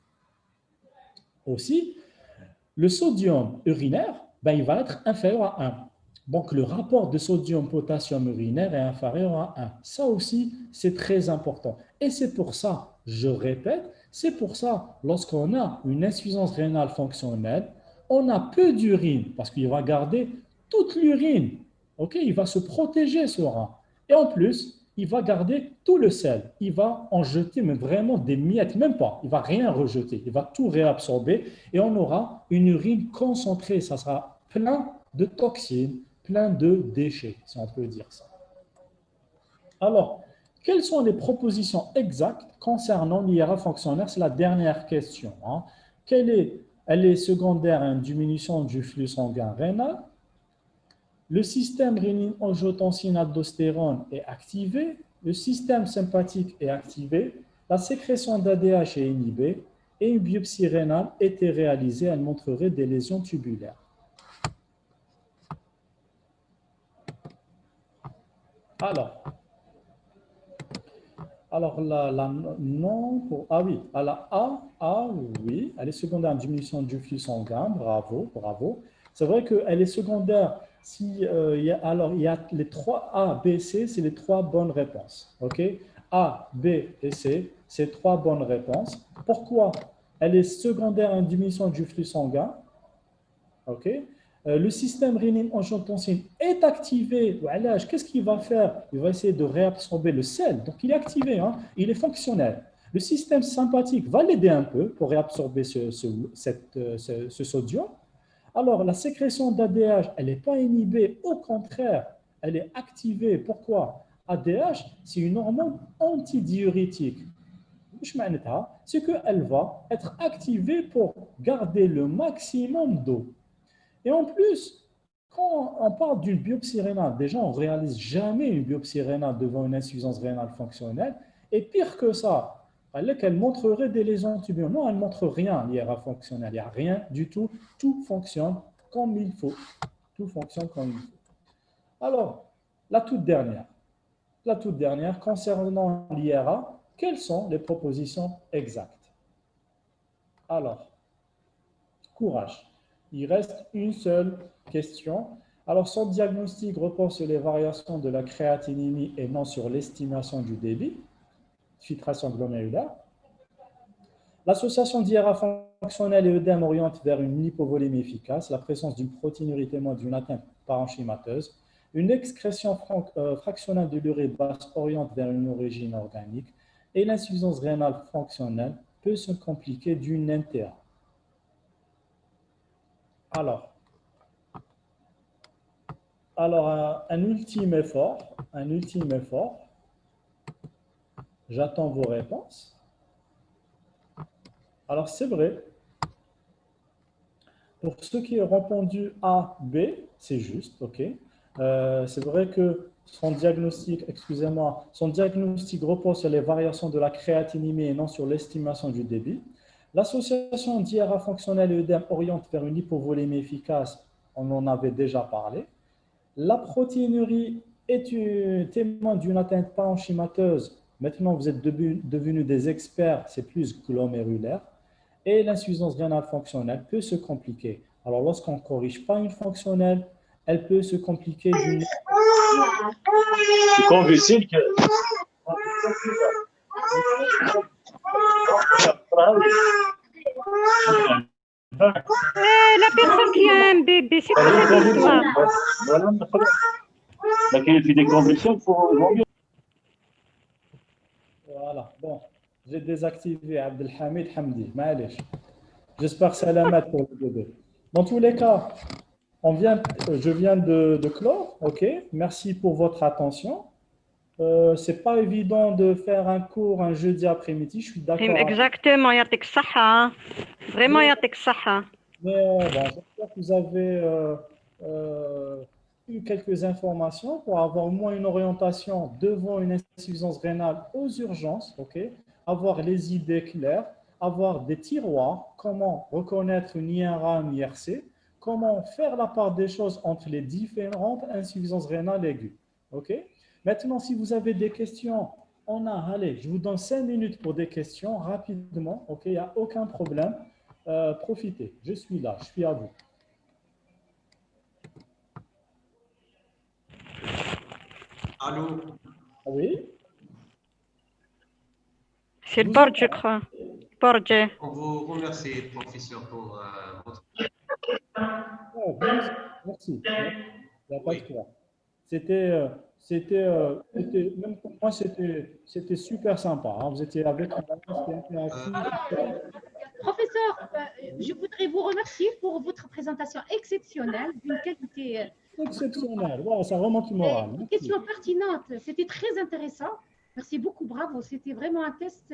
Aussi, le sodium urinaire, ben, il va être inférieur à 1. Donc, le rapport de sodium-potassium urinaire est inférieur à 1. Ça aussi, c'est très important. Et c'est pour ça, je répète, c'est pour ça, lorsqu'on a une insuffisance rénale fonctionnelle, on a peu d'urine, parce qu'il va garder toute l'urine. Ok, il va se protéger ce rein. Et en plus, il va garder tout le sel. Il va en jeter mais vraiment des miettes, même pas. Il ne va rien rejeter. Il va tout réabsorber et on aura une urine concentrée. Ça sera plein de toxines, plein de déchets, si on peut dire ça. Alors, quelles sont les propositions exactes concernant l'IRA fonctionnaire? C'est la dernière question. Hein. Elle est secondaire à une diminution du flux sanguin rénal. Le système rénine-angiotensine-aldostérone est activé, le système sympathique est activé, la sécrétion d'ADH est inhibée et une biopsie rénale était réalisée, elle montrerait des lésions tubulaires. Alors la non pour ah oui, à la A oui, elle est secondaire en diminution du flux sanguin, bravo, bravo. C'est vrai qu'elle est secondaire si alors il y a les trois A, B, C, c'est les trois bonnes réponses. OK? A, B et C, c'est trois bonnes réponses. Pourquoi? Elle est secondaire en diminution du flux sanguin. OK? Le système rénine-angiotensine est activé. Qu'est-ce qu'il va faire? Il va essayer de réabsorber le sel. Donc, il est activé, hein? Il est fonctionnel. Le système sympathique va l'aider un peu pour réabsorber ce sodium. Alors, la sécrétion d'ADH, elle n'est pas inhibée. Au contraire, elle est activée. Pourquoi? ADH, c'est une hormone antidiurétique. C'est qu'elle va être activée pour garder le maximum d'eau. Et en plus, quand on parle d'une biopsie rénale, déjà, on ne réalise jamais une biopsie rénale devant une insuffisance rénale fonctionnelle. Et pire que ça, elle montrerait des lésions tubulaires. Non, elle ne montre rien, l'IRA fonctionnelle. Il n'y a rien du tout. Tout fonctionne comme il faut. Tout fonctionne comme il faut. Alors, la toute dernière, concernant l'IRA, quelles sont les propositions exactes? Alors, courage. Il reste une seule question. Alors, son diagnostic repose sur les variations de la créatinémie et non sur l'estimation du débit, filtration glomérulaire. L'association d'IRA fonctionnelle et œdème oriente vers une hypovolémie efficace, la présence d'une protéinurie témoin d'une atteinte parenchymateuse. Une excrétion fractionnelle de l'urée basse oriente vers une origine organique et l'insuffisance rénale fonctionnelle peut se compliquer d'une NTA. Alors, un ultime effort. J'attends vos réponses. Alors, c'est vrai. Pour ceux qui ont répondu A, B, c'est juste, ok. C'est vrai que son diagnostic repose sur les variations de la créatinémie et non sur l'estimation du débit. L'association d'IRA fonctionnelle et œdème oriente vers une hypovolémie efficace, on en avait déjà parlé. La protéinurie est témoin d'une atteinte parenchymateuse. Maintenant, vous êtes devenus des experts, c'est plus glomérulaire. Et l'insuffisance rénale fonctionnelle peut se compliquer. Alors, lorsqu'on ne corrige pas une fonctionnelle, elle peut se compliquer d'une...
C'est convulsif que...
La personne qui a un bébé, c'est quoi cette histoire?
Voilà, mais qu'il fait des convulsions, il faut vomir.
Voilà, bon. J'ai désactivé Abdelhamid Hamdi. Ma'alish. J'espère que ça la mettre pour le bébé. Dans tous les cas, je viens de clore. OK. Merci pour votre attention. C'est pas évident de faire un cours un jeudi après-midi. Je suis d'accord.
Exactement. Yatik saha. Vraiment, yatik saha.
Mais bon, j'espère que vous avez eu quelques informations pour avoir au moins une orientation devant une insuffisance rénale aux urgences. OK. Avoir les idées claires, avoir des tiroirs, comment reconnaître une IRA, une IRC, comment faire la part des choses entre les différentes insuffisances rénales aiguës. OK? Maintenant, si vous avez des questions, allez, je vous donne 5 minutes pour des questions rapidement. OK? Il n'y a aucun problème. Profitez. Je suis là, je suis à vous.
Allô?
Oui?
C'est le bord, je crois. Bordje.
On vous remercie, professeur, pour votre...
Oh, merci. Il n'y a pas de quoi. Même pour moi, c'était super sympa. Hein. Vous étiez avec moi, c'était interactif.
Professeur, je voudrais vous remercier pour votre présentation exceptionnelle, d'une qualité
Exceptionnel. Wow, ça remonte le moral.
une question pertinente. C'était très intéressant. Merci beaucoup, bravo. C'était vraiment un test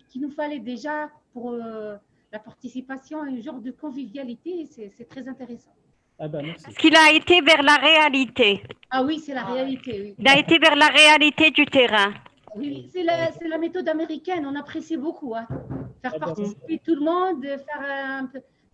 qu'il nous fallait déjà pour la participation à un genre de convivialité. C'est très intéressant.
Ah ben, merci.
Parce qu'il a été vers la réalité.
Ah oui, c'est la réalité. Oui.
Il a été vers la réalité du terrain.
Oui, c'est la méthode américaine. On apprécie beaucoup. Hein. Faire participer tout le monde, faire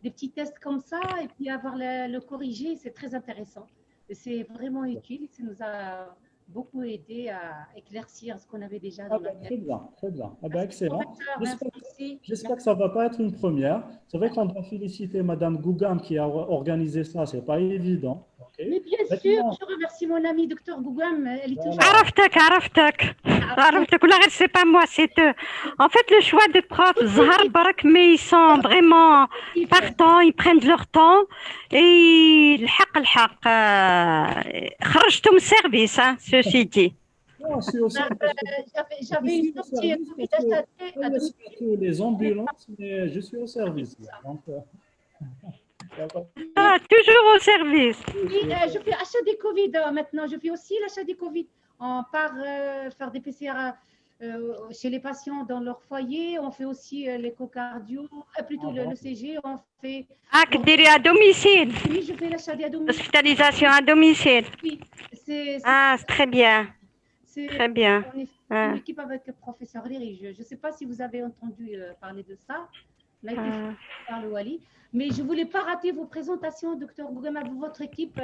des petits tests comme ça et puis avoir le corrigé, c'est très intéressant. C'est vraiment utile. Ça nous a beaucoup aidé à éclaircir ce qu'on avait déjà dans la tête.
Très bien, très bien. Ah ben, excellent.
Merci.
J'espère que ça ne va pas être une première. C'est vrai qu'on doit féliciter Madame Gougam qui a organisé ça. Ce n'est pas évident. Okay.
Mais bien sûr, je remercie mon ami Dr Gougam. Elle est toujours...
عرفتك ولا غير c'est pas moi, c'est eux. En fait, le choix de prof, Zahar Barak, mais ils sont vraiment partants, ils prennent leur temps et الحق خرجتهم service, hein, ceci dit.
Non, c'est aussi
j'avais une sortie
les ambulances, mais je suis au service. Donc,
toujours au service.
Oui, je fais achat des Covid maintenant. Je fais aussi l'achat des Covid. On part faire des PCR chez les patients dans leur foyer. On fait aussi l'échocardio, plutôt le CG. On fait.
Ah, que dire à domicile.
Oui, je fais l'achat à domicile.
Hospitalisation à domicile.
Oui,
c'est très bien. Très bien.
On est une équipe avec le professeur Léry. Je ne sais pas si vous avez entendu parler de ça. On a été fait par le Wali. Mais je ne voulais pas rater vos présentations, Dr Gougam. Votre équipe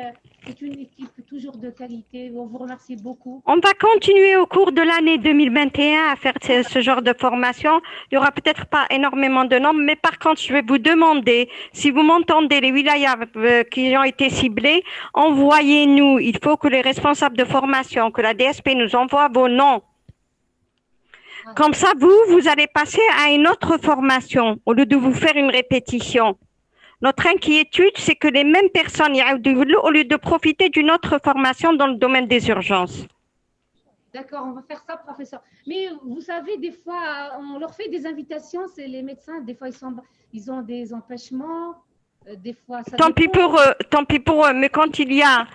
est une équipe toujours de qualité. On vous remercie beaucoup.
On va continuer au cours de l'année 2021 à faire ce genre de formation. Il n'y aura peut-être pas énormément de nombres, mais par contre, je vais vous demander, si vous m'entendez, les wilayas qui ont été ciblés, envoyez-nous. Il faut que les responsables de formation, que la DSP nous envoie vos noms. Comme ça, vous allez passer à une autre formation au lieu de vous faire une répétition. Notre inquiétude, c'est que les mêmes personnes, au lieu de profiter d'une autre formation dans le domaine des urgences.
D'accord, on va faire ça, professeur. Mais vous savez, des fois, on leur fait des invitations, c'est les médecins, des fois, ils ont des empêchements, des fois, ça
Tant pis
dépend.
tant pis pour eux, mais quand il y a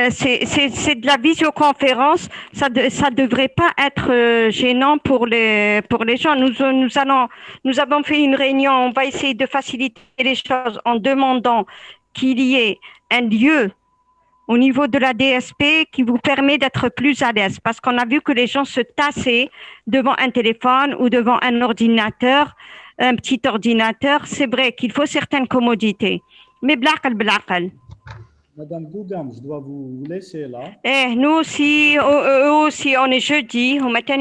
c'est de la visioconférence, ça devrait pas être gênant pour les gens. Nous avons fait une réunion, on va essayer de faciliter les choses en demandant qu'il y ait un lieu au niveau de la DSP qui vous permet d'être plus à l'aise, parce qu'on a vu que les gens se tassaient devant un téléphone ou devant un ordinateur, un petit ordinateur. C'est vrai qu'il faut certaines commodités, mais blaqal.
Madame Gougam, je dois vous laisser là.
Nous aussi, eux aussi, on est jeudi.
Je vous remercie de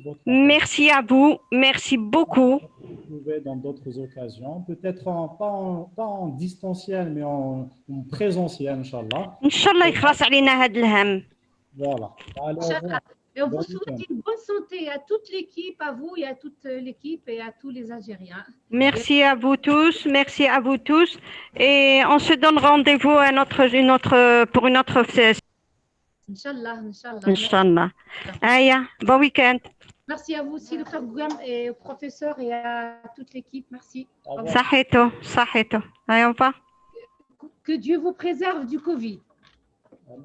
votre attention.
Merci à vous, merci beaucoup.
On va se retrouver dans d'autres occasions, peut-être pas en distanciel, mais en présentiel, Inch'Allah.
Inch'Allah يخلص علينا هذا الهم.
Voilà. Allez, au revoir.
Et on
Bon
vous souhaite
week-end.
une bonne santé à toute l'équipe, à vous et à toute l'équipe et à tous les Algériens.
Merci à vous tous, merci à vous tous. Et on se donne rendez-vous pour une autre session.
Inch'Allah, Inch'Allah.
Inch'Allah. Aya, bon week-end.
Merci à vous aussi, le Dr Gougam, et au professeur et à toute l'équipe. Merci.
Au revoir.
صحيتو. Allez, au revoir.
Que Dieu vous préserve du Covid.
Amen.